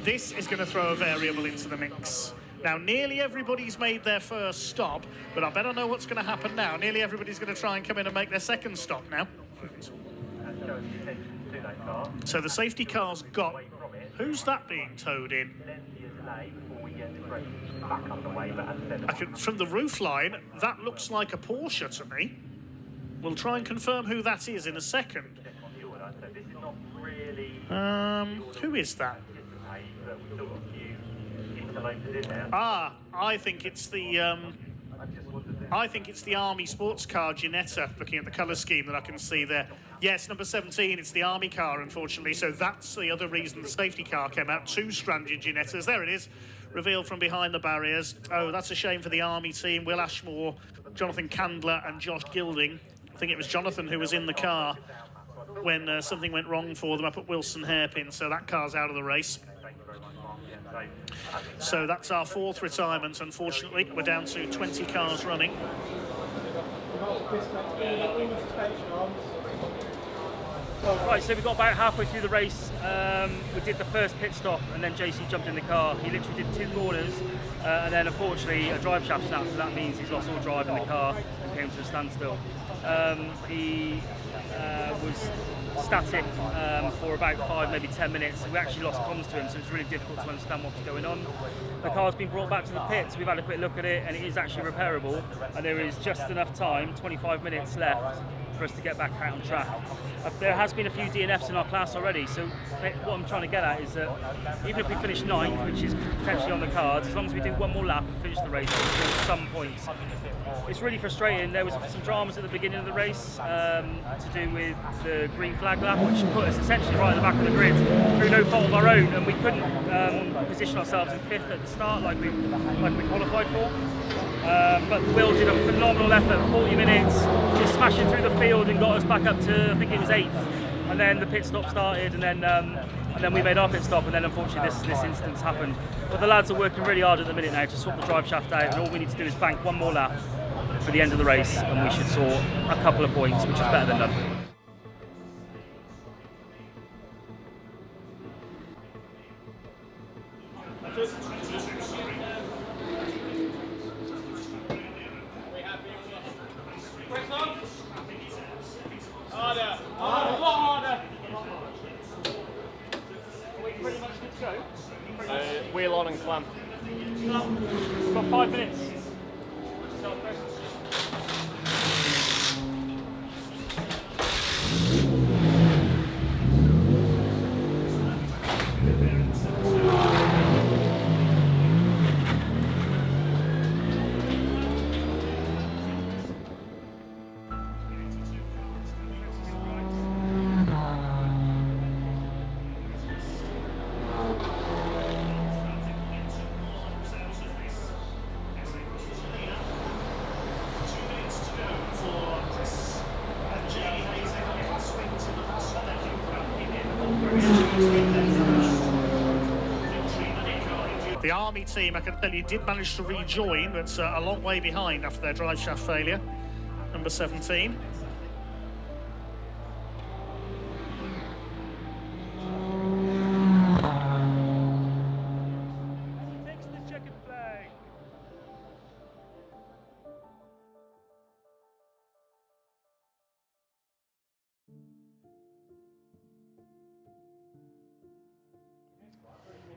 this is going to throw a variable into the mix. Now, nearly everybody's made their first stop, but I better know what's going to happen now. Nearly everybody's going to try and come in and make their second stop now. So the safety car's got... Who's that being towed in? From the roof line, that looks like a Porsche to me. We'll try and confirm who that is in a second. Who is that? I think it's the Army sports car Ginetta, looking at the colour scheme that I can see there. Yes, number 17, it's the Army car, unfortunately, so that's the other reason the safety car came out. 2 stranded Ginettas. There it is, revealed from behind the barriers. Oh, that's a shame for the Army team. Will Ashmore, Jonathan Candler and Josh Gilding. I think it was Jonathan who was in the car when something went wrong for them up at Wilson Hairpin, so that car's out of the race. So that's our 4th retirement, unfortunately. We're down to 20 cars running. Right, so we got about halfway through the race. We did the first pit stop and then JC jumped in the car. He literally did 2 corners and then unfortunately a drive shaft snapped, so that means he's lost all drive in the car and came to a standstill. He was static for about 5, maybe 10 minutes. We actually lost comms to him, so it's really difficult to understand what was going on. The car's been brought back to the pits. We've had a quick look at it and it is actually repairable, and there is just enough time, 25 minutes left, for us to get back out on track. There has been a few DNFs in our class already, so what I'm trying to get at is that even if we finish 9th, which is potentially on the cards, as long as we do 1 more lap and finish the race, we'll get some points. It's really frustrating. There was some dramas at the beginning of the race to do with the green flag lap, which put us essentially right at the back of the grid through no fault of our own, and we couldn't position ourselves in 5th at the start like we qualified for. But Will did a phenomenal effort, 40 minutes, just smashing through the field and got us back up to, I think it was 8th. And then the pit stop started, and then we made our pit stop, and then unfortunately this instance happened. But the lads are working really hard at the minute now to sort the drive shaft out, and all we need to do is bank 1 more lap for the end of the race, and we should sort a couple of points, which is better than none. Wheel on and clamp. We've got 5 minutes. The Army team, I can tell you, did manage to rejoin, but a long way behind after their drive shaft failure. Number 17. Takes the checkered flag.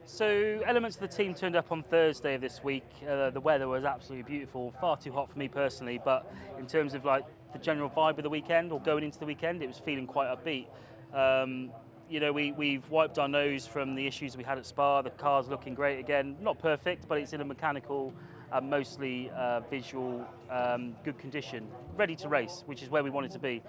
So elements of the team turned up on Thursday of this week. The weather was absolutely beautiful, far too hot for me personally, but in terms of like the general vibe of the weekend or going into the weekend, it was feeling quite upbeat. You know, we've wiped our nose from the issues we had at Spa. The car's looking great again, not perfect, but it's in a mechanical and mostly visual good condition, ready to race, which is where we wanted to be.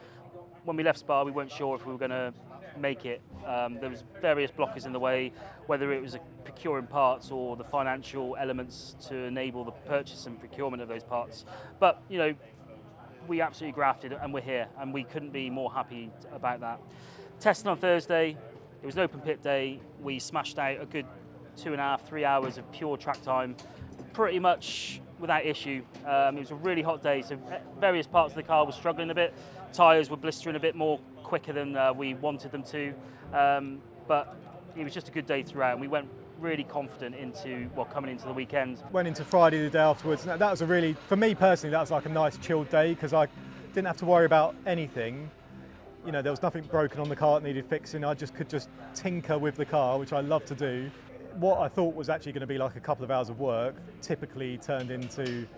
When we left Spa, we weren't sure if we were going to make it. There was various blockers in the way, whether it was procuring parts or the financial elements to enable the purchase and procurement of those parts. But you know, we absolutely grafted and we're here, and we couldn't be more happy about that. Testing on Thursday, it was an open pit day. We smashed out a good 2.5, 3 hours of pure track time, pretty much without issue. It was a really hot day, so various parts of the car were struggling a bit. Tyres were blistering a bit more quicker than we wanted them to, but it was just a good day throughout, and we went really confident into coming into the weekend. Went into Friday the day afterwards, and that was a really, for me personally, that was like a nice chilled day because I didn't have to worry about anything. You know, there was nothing broken on the car that needed fixing. I could just tinker with the car, which I love to do. What I thought was actually going to be like a couple of hours of work typically turned into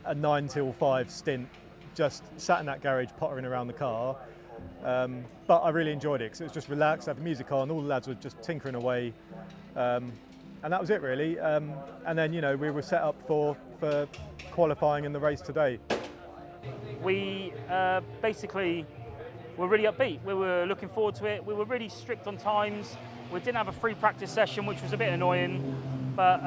a 9 till 5 stint, just sat in that garage pottering around the car. But I really enjoyed it because it was just relaxed, I had the music on, all the lads were just tinkering away. and that was it really. And then, you know, we were set up for qualifying in the race today. We basically were really upbeat. We were looking forward to it. We were really strict on times. We didn't have a free practice session, which was a bit annoying, but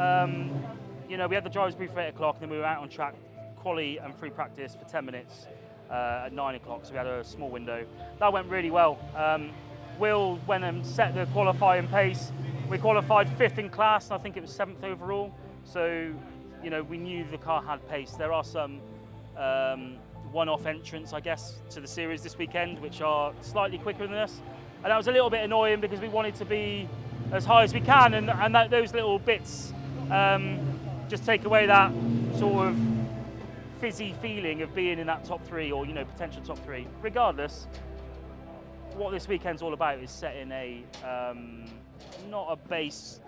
you know, we had the drivers brief at 8 o'clock, and then we were out on track, quali and free practice for 10 minutes at 9 o'clock, so we had a small window. That went really well. Will went and set the qualifying pace. We qualified 5th in class, and I think it was 7th overall, so you know, we knew the car had pace. There are some one-off entrants, I guess, to the series this weekend, which are slightly quicker than us. And that was a little bit annoying because we wanted to be as high as we can, and those little bits just take away that sort of fizzy feeling of being in that top 3, or, you know, potential top 3. Regardless, what this weekend's all about is setting a not a base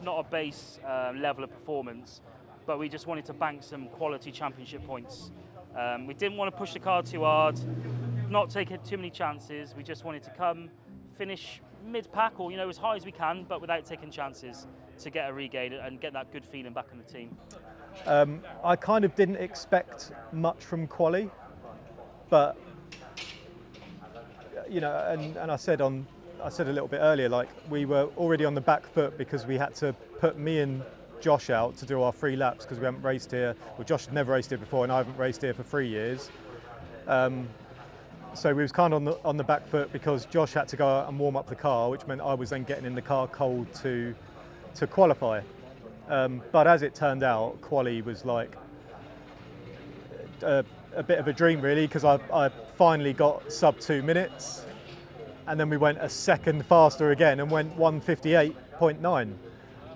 level of performance, but we just wanted to bank some quality championship points. We didn't want to push the car too hard, not take too many chances. We just wanted to come, finish mid-pack, or, you know, as high as we can, but without taking chances, to get a regain and get that good feeling back in the team. I kind of didn't expect much from quali, but you know, and I said a little bit earlier, like, we were already on the back foot because we had to put me and Josh out to do our 3 laps because we haven't raced here. Well, Josh had never raced here before, and I haven't raced here for 3 years. So we was kind of on the back foot because Josh had to go out and warm up the car, which meant I was then getting in the car cold to qualify. But as it turned out, quali was like a bit of a dream really, because I finally got sub 2 minutes, and then we went a second faster again and went 1:58.9.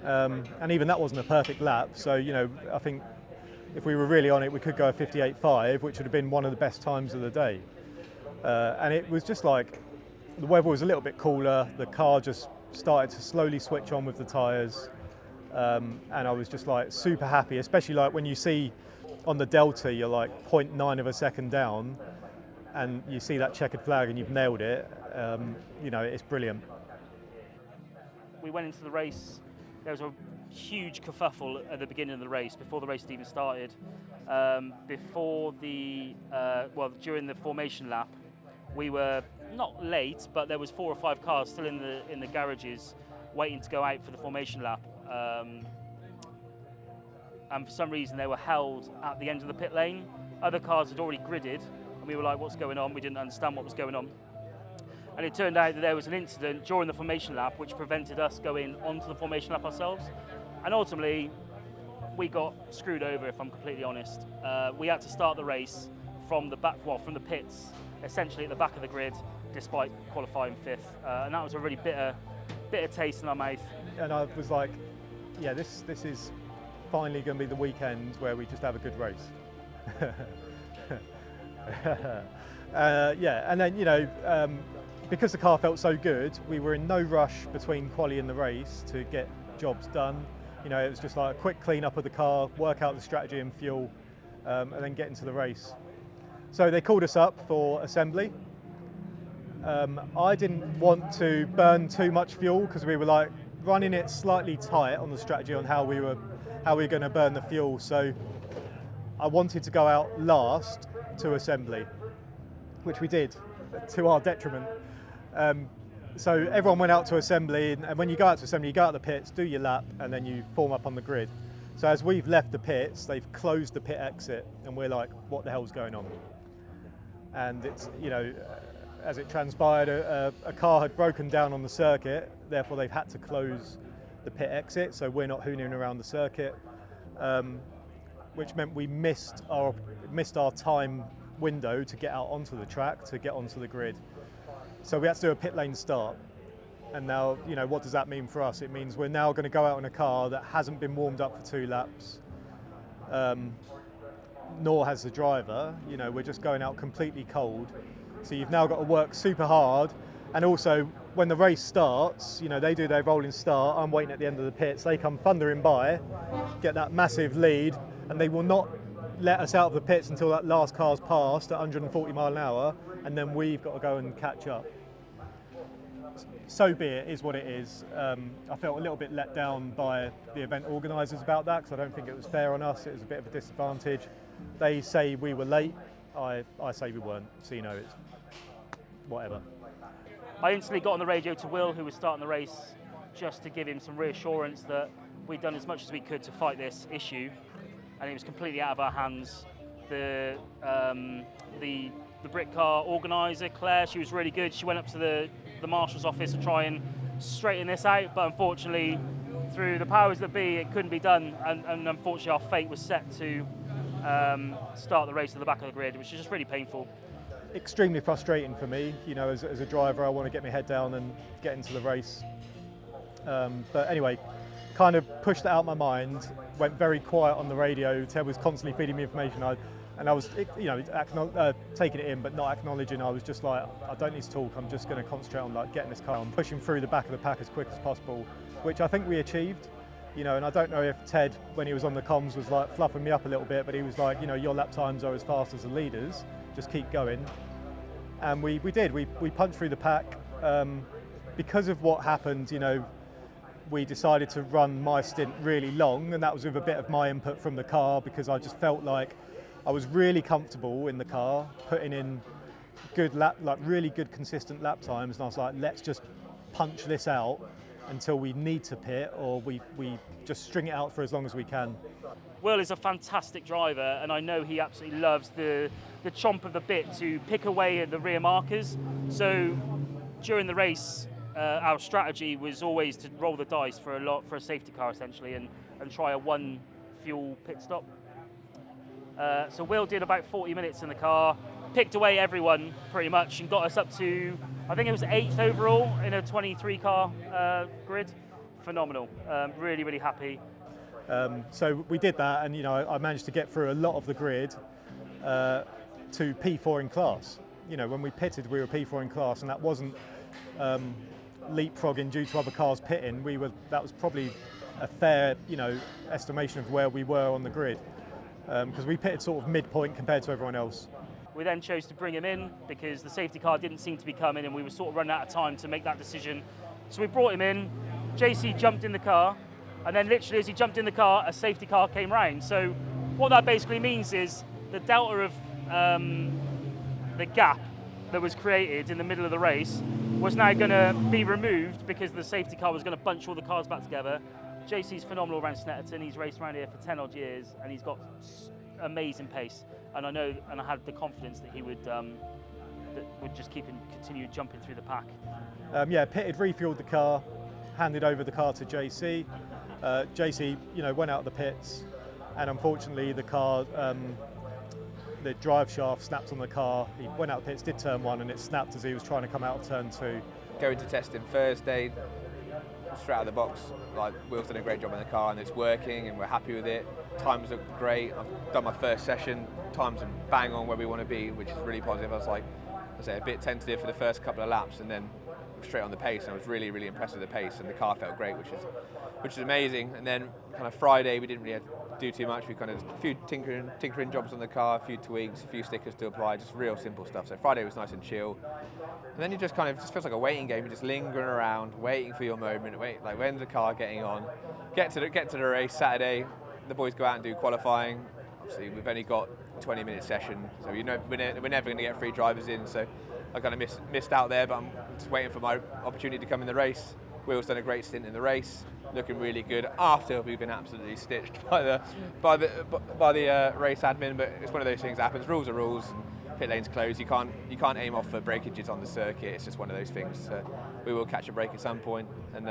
And even that wasn't a perfect lap, so, you know, I think if we were really on it, we could go a 58.5, which would have been one of the best times of the day. And it was just like, the weather was a little bit cooler, the car just started to slowly switch on with the tyres, and I was just like super happy, especially like when you see on the Delta you're like 0.9 of a second down, and you see that checkered flag and you've nailed it. You know, it's brilliant. We went into the race, there was a huge kerfuffle at the beginning of the race, before the race had even started. During the formation lap, we were not late, but there was 4 or 5 cars still in the garages waiting to go out for the formation lap. And for some reason they were held at the end of the pit lane. Other cars had already gridded, and we were like, what's going on? We didn't understand what was going on. And it turned out that there was an incident during the formation lap which prevented us going onto the formation lap ourselves. And ultimately, we got screwed over, if I'm completely honest. We had to start the race from the back, from the pits, essentially at the back of the grid, despite qualifying 5th. And that was a really bitter taste in our mouth. And I was like, yeah, this is finally going to be the weekend where we just have a good race. Yeah, and then, you know, because the car felt so good, we were in no rush between quali and the race to get jobs done. You know, it was just like a quick clean up of the car, work out the strategy and fuel, and then get into the race. So they called us up for assembly. I didn't want to burn too much fuel because we were like running it slightly tight on the strategy on how we were going to burn the fuel. So I wanted to go out last to assembly, which we did to our detriment. So everyone went out to assembly, and when you go out to assembly, you go out the pits, do your lap, and then you form up on the grid. So as we've left the pits, they've closed the pit exit, and we're like, what the hell's going on? And it's, you know, as it transpired, a car had broken down on the circuit, therefore they've had to close the pit exit, so we're not hooning around the circuit, which meant we missed our time window to get out onto the track, to get onto the grid. So we had to do a pit lane start. And now, you know, what does that mean for us? It means we're now going to go out in a car that hasn't been warmed up for 2 laps, nor has the driver. You know, we're just going out completely cold. So you've now got to work super hard. And also, when the race starts, you know, they do their rolling start. I'm waiting at the end of the pits. They come thundering by, get that massive lead, and they will not let us out of the pits until that last car's passed at 140 mile an hour, and then we've got to go and catch up. so be it, is what it is. I felt a little bit let down by the event organisers about that, because I don't think it was fair on us. It was a bit of a disadvantage. They say we were late, I say we weren't, so you know, it's whatever. I instantly got on the radio to Will, who was starting the race, just to give him some reassurance that we'd done as much as we could to fight this issue, and it was completely out of our hands. The Britcar organiser, Claire, she was really good. She went up to the marshal's office to try and straighten this out, but unfortunately, through the powers that be, it couldn't be done, and unfortunately our fate was set to start the race at the back of the grid, which is just really painful. Extremely frustrating for me, you know, as a driver. I want to get my head down and get into the race. But anyway, kind of pushed that out of my mind, went very quiet on the radio. Ted was constantly feeding me information, and I was, you know, taking it in but not acknowledging. I was just like, I don't need to talk, I'm just going to concentrate on like getting this car on, pushing through the back of the pack as quick as possible, which I think we achieved. You know, and I don't know if Ted, when he was on the comms, was like fluffing me up a little bit, but he was like, you know, your lap times are as fast as the leaders, just keep going. And we did, we punched through the pack. Because of what happened, you know, we decided to run my stint really long, and that was with a bit of my input from the car, because I just felt like I was really comfortable in the car, putting in good really good consistent lap times, and I was like, let's just punch this out until we need to pit, or we just string it out for as long as we can. Will is a fantastic driver, and I know he absolutely loves the chomp of the bit to pick away at the rear markers. So during the race, our strategy was always to roll the dice for a safety car essentially, and try a one fuel pit stop. So Will did about 40 minutes in the car, picked away everyone pretty much, and got us up to, I think it was 8th overall in a 23 car grid. Phenomenal. Really, really happy. So we did that, and you know, I managed to get through a lot of the grid to P4 in class. You know, when we pitted, we were P4 in class, and that wasn't leapfrogging due to other cars pitting. That was probably a fair, you know, estimation of where we were on the grid, because we pitted sort of midpoint compared to everyone else. We then chose to bring him in because the safety car didn't seem to be coming, and we were sort of running out of time to make that decision. So we brought him in. JC jumped in the car, and then literally as he jumped in the car, a safety car came round. So what that basically means is the delta of the gap that was created in the middle of the race was now going to be removed, because the safety car was going to bunch all the cars back together. JC's phenomenal around Snetterton. He's raced around here for 10 odd years, and he's got amazing pace. And I know, and I had the confidence that he would just continue jumping through the pack. Yeah, pitted, refueled the car, handed over the car to JC. JC, you know, went out of the pits, and unfortunately the car, the drive shaft snapped on the car. He went out of the pits, did turn 1, and it snapped as he was trying to come out of turn 2. Going to testing Thursday, straight out of the box, like Will's done a great job in the car, and it's working, and we're happy with it. Times look great. I've done my first session. Times are bang on where we want to be, which is really positive. I was like, a bit tentative for the first couple of laps, and then straight on the pace, and I was really, really impressed with the pace, and the car felt great, which is amazing. And then kind of Friday, we didn't really do too much. We kind of a few tinkering jobs on the car, a few tweaks, a few stickers to apply, just real simple stuff. So Friday was nice and chill. And then you just kind of feels like a waiting game. You're just lingering around, waiting for your moment. Like when's the car getting on? Get to the race Saturday. The boys go out and do qualifying. Obviously, we've only got a 20-minute session, so you know we're never going to get 3 drivers in. So I kind of missed out there, but I'm just waiting for my opportunity to come in the race. Will's done a great stint in the race, looking really good after we've been absolutely stitched by the race admin. But it's one of those things that happens. Rules are rules. Pit lane's closed. You can't aim off for breakages on the circuit. It's just one of those things. So we will catch a break at some point. And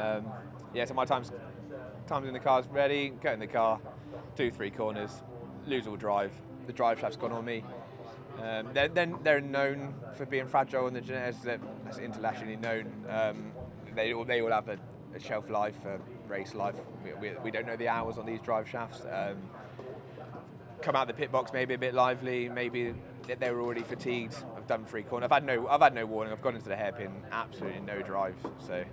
yeah, so my time's in the car's ready. Get in the car, do 3 corners, lose all drive. The drive shaft's gone on me. They're known for being fragile, and the genetics that's internationally known. They all have a shelf life, race life. We don't know the hours on these drive shafts. Come out the pit box maybe a bit lively, maybe they were already fatigued. I've done 3 corners. I've had no warning. I've gone into the hairpin, absolutely no drive. So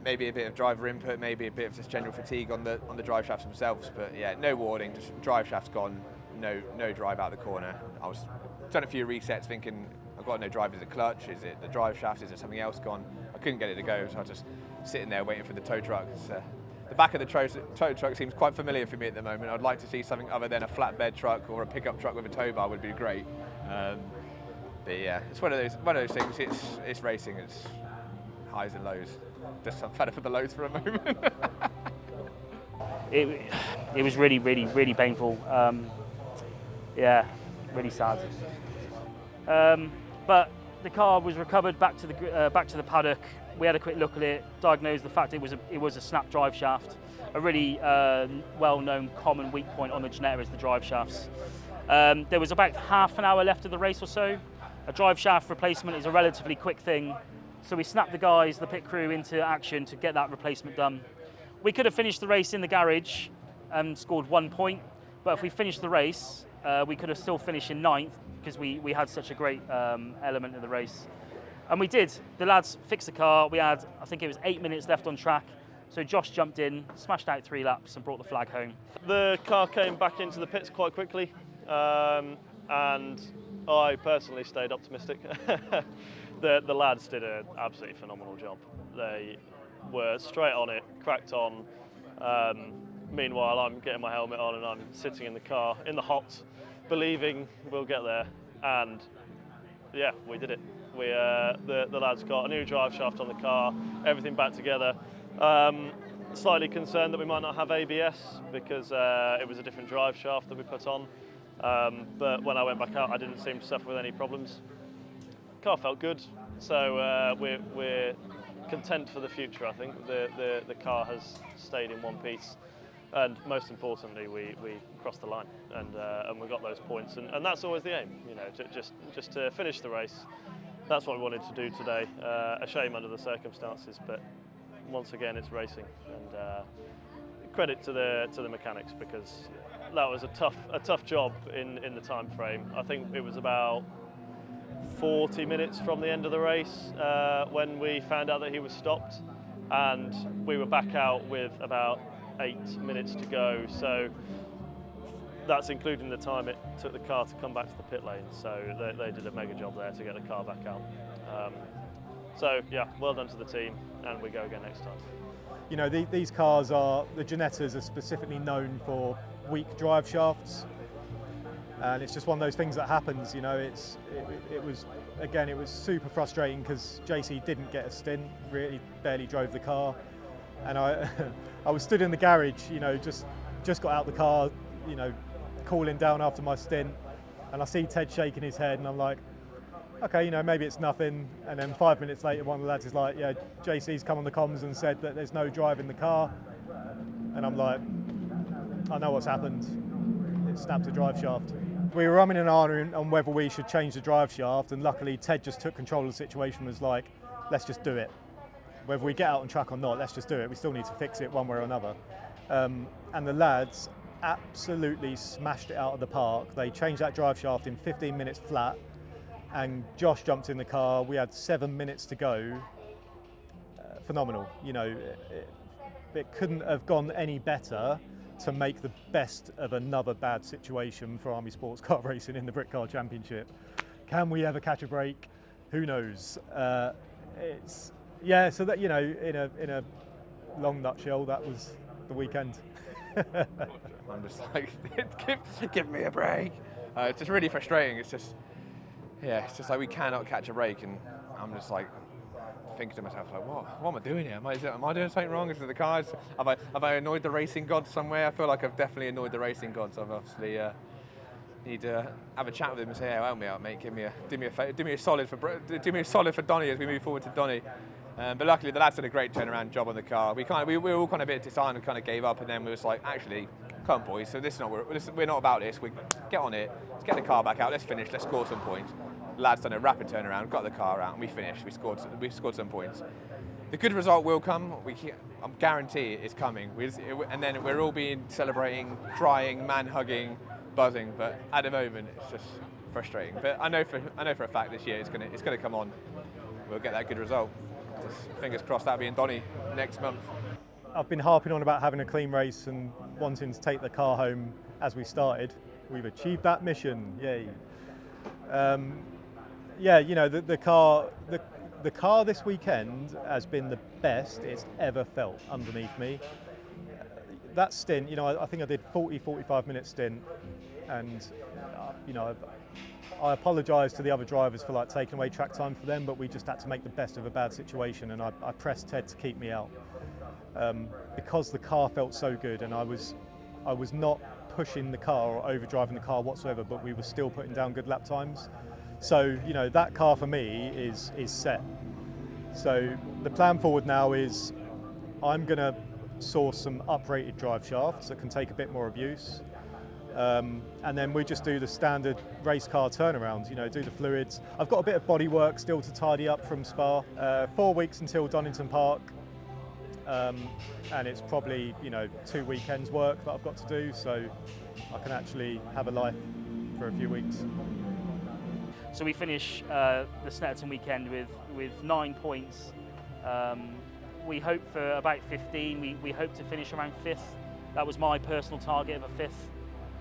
maybe a bit of driver input, maybe a bit of just general fatigue on the drive shafts themselves. But yeah, no warning. Just drive shaft's gone. No drive out the corner. I was done a few resets, thinking I've got no drive. Is it clutch? Is it the drive shaft? Is it something else gone? I couldn't get it to go, so I was just sitting there waiting for the tow truck. The back of the tow truck seems quite familiar for me at the moment. I'd like to see something other than a flatbed truck or a pickup truck with a tow bar would be great. But yeah, it's one of those things. It's racing. It's highs and lows. Just I'm fed up with the lows for a moment. It was really, really, really painful. Yeah, really sad. But the car was recovered back to the paddock. We had a quick look at it, diagnosed the fact it was a snap drive shaft. A really well-known common weak point on the Ginetta is the drive shafts. There was about half an hour left of the race or so. A drive shaft replacement is a relatively quick thing, so we snapped the pit crew into action to get that replacement done. We could have finished the race in the garage and scored 1 point, but if we finished the race, we could have still finished in 9th because we had such a great element of the race. And we did. The lads fixed the car. We had, I think it was 8 minutes left on track. So Josh jumped in, smashed out 3 laps and brought the flag home. The car came back into the pits quite quickly, and I personally stayed optimistic. The lads did an absolutely phenomenal job. They were straight on it, cracked on. Meanwhile, I'm getting my helmet on and I'm sitting in the car in the hot, believing we'll get there. And yeah, we did it. The lads got a new drive shaft on the car, everything back together. Slightly concerned that we might not have ABS because it was a different drive shaft that we put on. But when I went back out, I didn't seem to suffer with any problems. Car felt good, so we're content for the future. I think the car has stayed in one piece, and most importantly, we crossed the line and we got those points, and that's always the aim. You know, just to finish the race. That's what we wanted to do today. A shame under the circumstances, but once again, it's racing, and credit to the mechanics because that was a tough job in the time frame. I think it was about 40 minutes from the end of the race when we found out that he was stopped, and we were back out with about 8 minutes to go. So that's including the time it took the car to come back to the pit lane. So they did a mega job there to get the car back out. So yeah, well done to the team, and we go again next time. You know, these cars the Ginettas are specifically known for weak drive shafts, and it's just one of those things that happens. You know, it was super frustrating because JC didn't get a stint, really barely drove the car, and I was stood in the garage, you know, just got out the car, you know, cooling down after my stint, and I see Ted shaking his head, and I'm like, okay, you know, maybe it's nothing. And then 5 minutes later, one of the lads is like, yeah, JC's come on the comms and said that there's no drive in the car. And I'm like, I know what's happened. It snapped a drive shaft. We were umming and ahhing on whether we should change the drive shaft, and luckily Ted just took control of the situation, was like, let's just do it. Whether we get out on track or not, let's just do it. We still need to fix it one way or another. And the lads absolutely smashed it out of the park. They changed that drive shaft in 15 minutes flat, and Josh jumped in the car. We had 7 minutes to go. Phenomenal. You know, it couldn't have gone any better to make the best of another bad situation for Army Sports Car Racing in the Britcar Championship. Can we ever catch a break? Who knows? So that, you know, in a long nutshell, that was the weekend. I'm just like, give me a break. It's just really frustrating. It's just like we cannot catch a break, and I'm just like thinking to myself, like, what am I doing here? Am I doing something wrong? Is it the cars? Have I annoyed the racing gods somewhere? I feel like I've definitely annoyed the racing gods. I've obviously need to have a chat with him and say, hey, help me out, mate. Do me a solid for Donny as we move forward to Donny. But luckily the lads did a great turnaround job on the car. We were all kind of a bit disheartened and kind of gave up, and then we was like, actually, come on boys, so we're not about this. We get on it, let's get the car back out, let's finish, let's score some points. The lads done a rapid turnaround, got the car out, and we finished. We scored some points. The good result will come. I guarantee it's coming. And then we're all celebrating, crying, man-hugging, buzzing. But at the moment, it's just frustrating. But I know for a fact this year it's gonna come on. We'll get that good result. Just fingers crossed that'll be in Donny next month. I've been harping on about having a clean race and wanting to take the car home as we started. We've achieved that mission, yay. yeah, you know, the car this weekend has been the best it's ever felt underneath me. That stint, you know, I think I did 45 minute stint, and you know, I apologise to the other drivers for like taking away track time for them, but we just had to make the best of a bad situation, and I pressed Ted to keep me out because the car felt so good, and I was not pushing the car or overdriving the car whatsoever, but we were still putting down good lap times. So, you know, that car for me is set. So the plan forward now is I'm going to source some uprated drive shafts that can take a bit more abuse. And then we just do the standard race car turnarounds, you know, do the fluids. I've got a bit of body work still to tidy up from Spa. 4 weeks until Donington Park. And it's probably, you know, 2 weekends work that I've got to do, so I can actually have a life for a few weeks. So we finish the Snetterton weekend with 9 points. We hope for about 15. We hope to finish around 5th. That was my personal target of a 5th.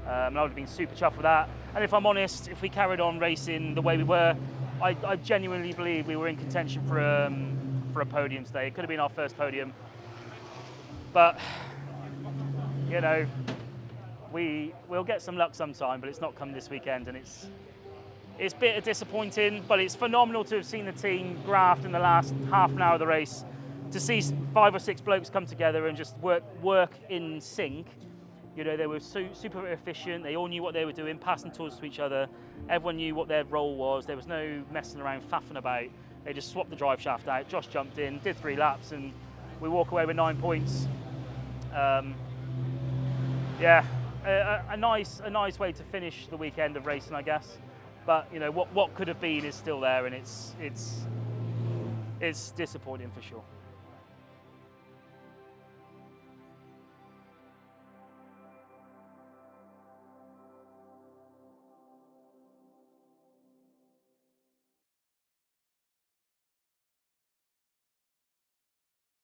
And I would have been super chuffed with that. And if I'm honest, if we carried on racing the way we were, I genuinely believe we were in contention for a podium today. It could have been our first podium. But, you know, we'll get some luck sometime, but it's not come this weekend, and it's a bit disappointing, but it's phenomenal to have seen the team graft in the last half an hour of the race, to see 5 or 6 blokes come together and just work in sync. You know, they were super efficient, they all knew what they were doing, passing tools to each other, everyone knew what their role was, there was no messing around, faffing about. They just swapped the drive shaft out, Josh jumped in, did 3 laps, and we walk away with 9 points. Yeah, a nice way to finish the weekend of racing, I guess. But you know, what could have been is still there, and it's disappointing for sure.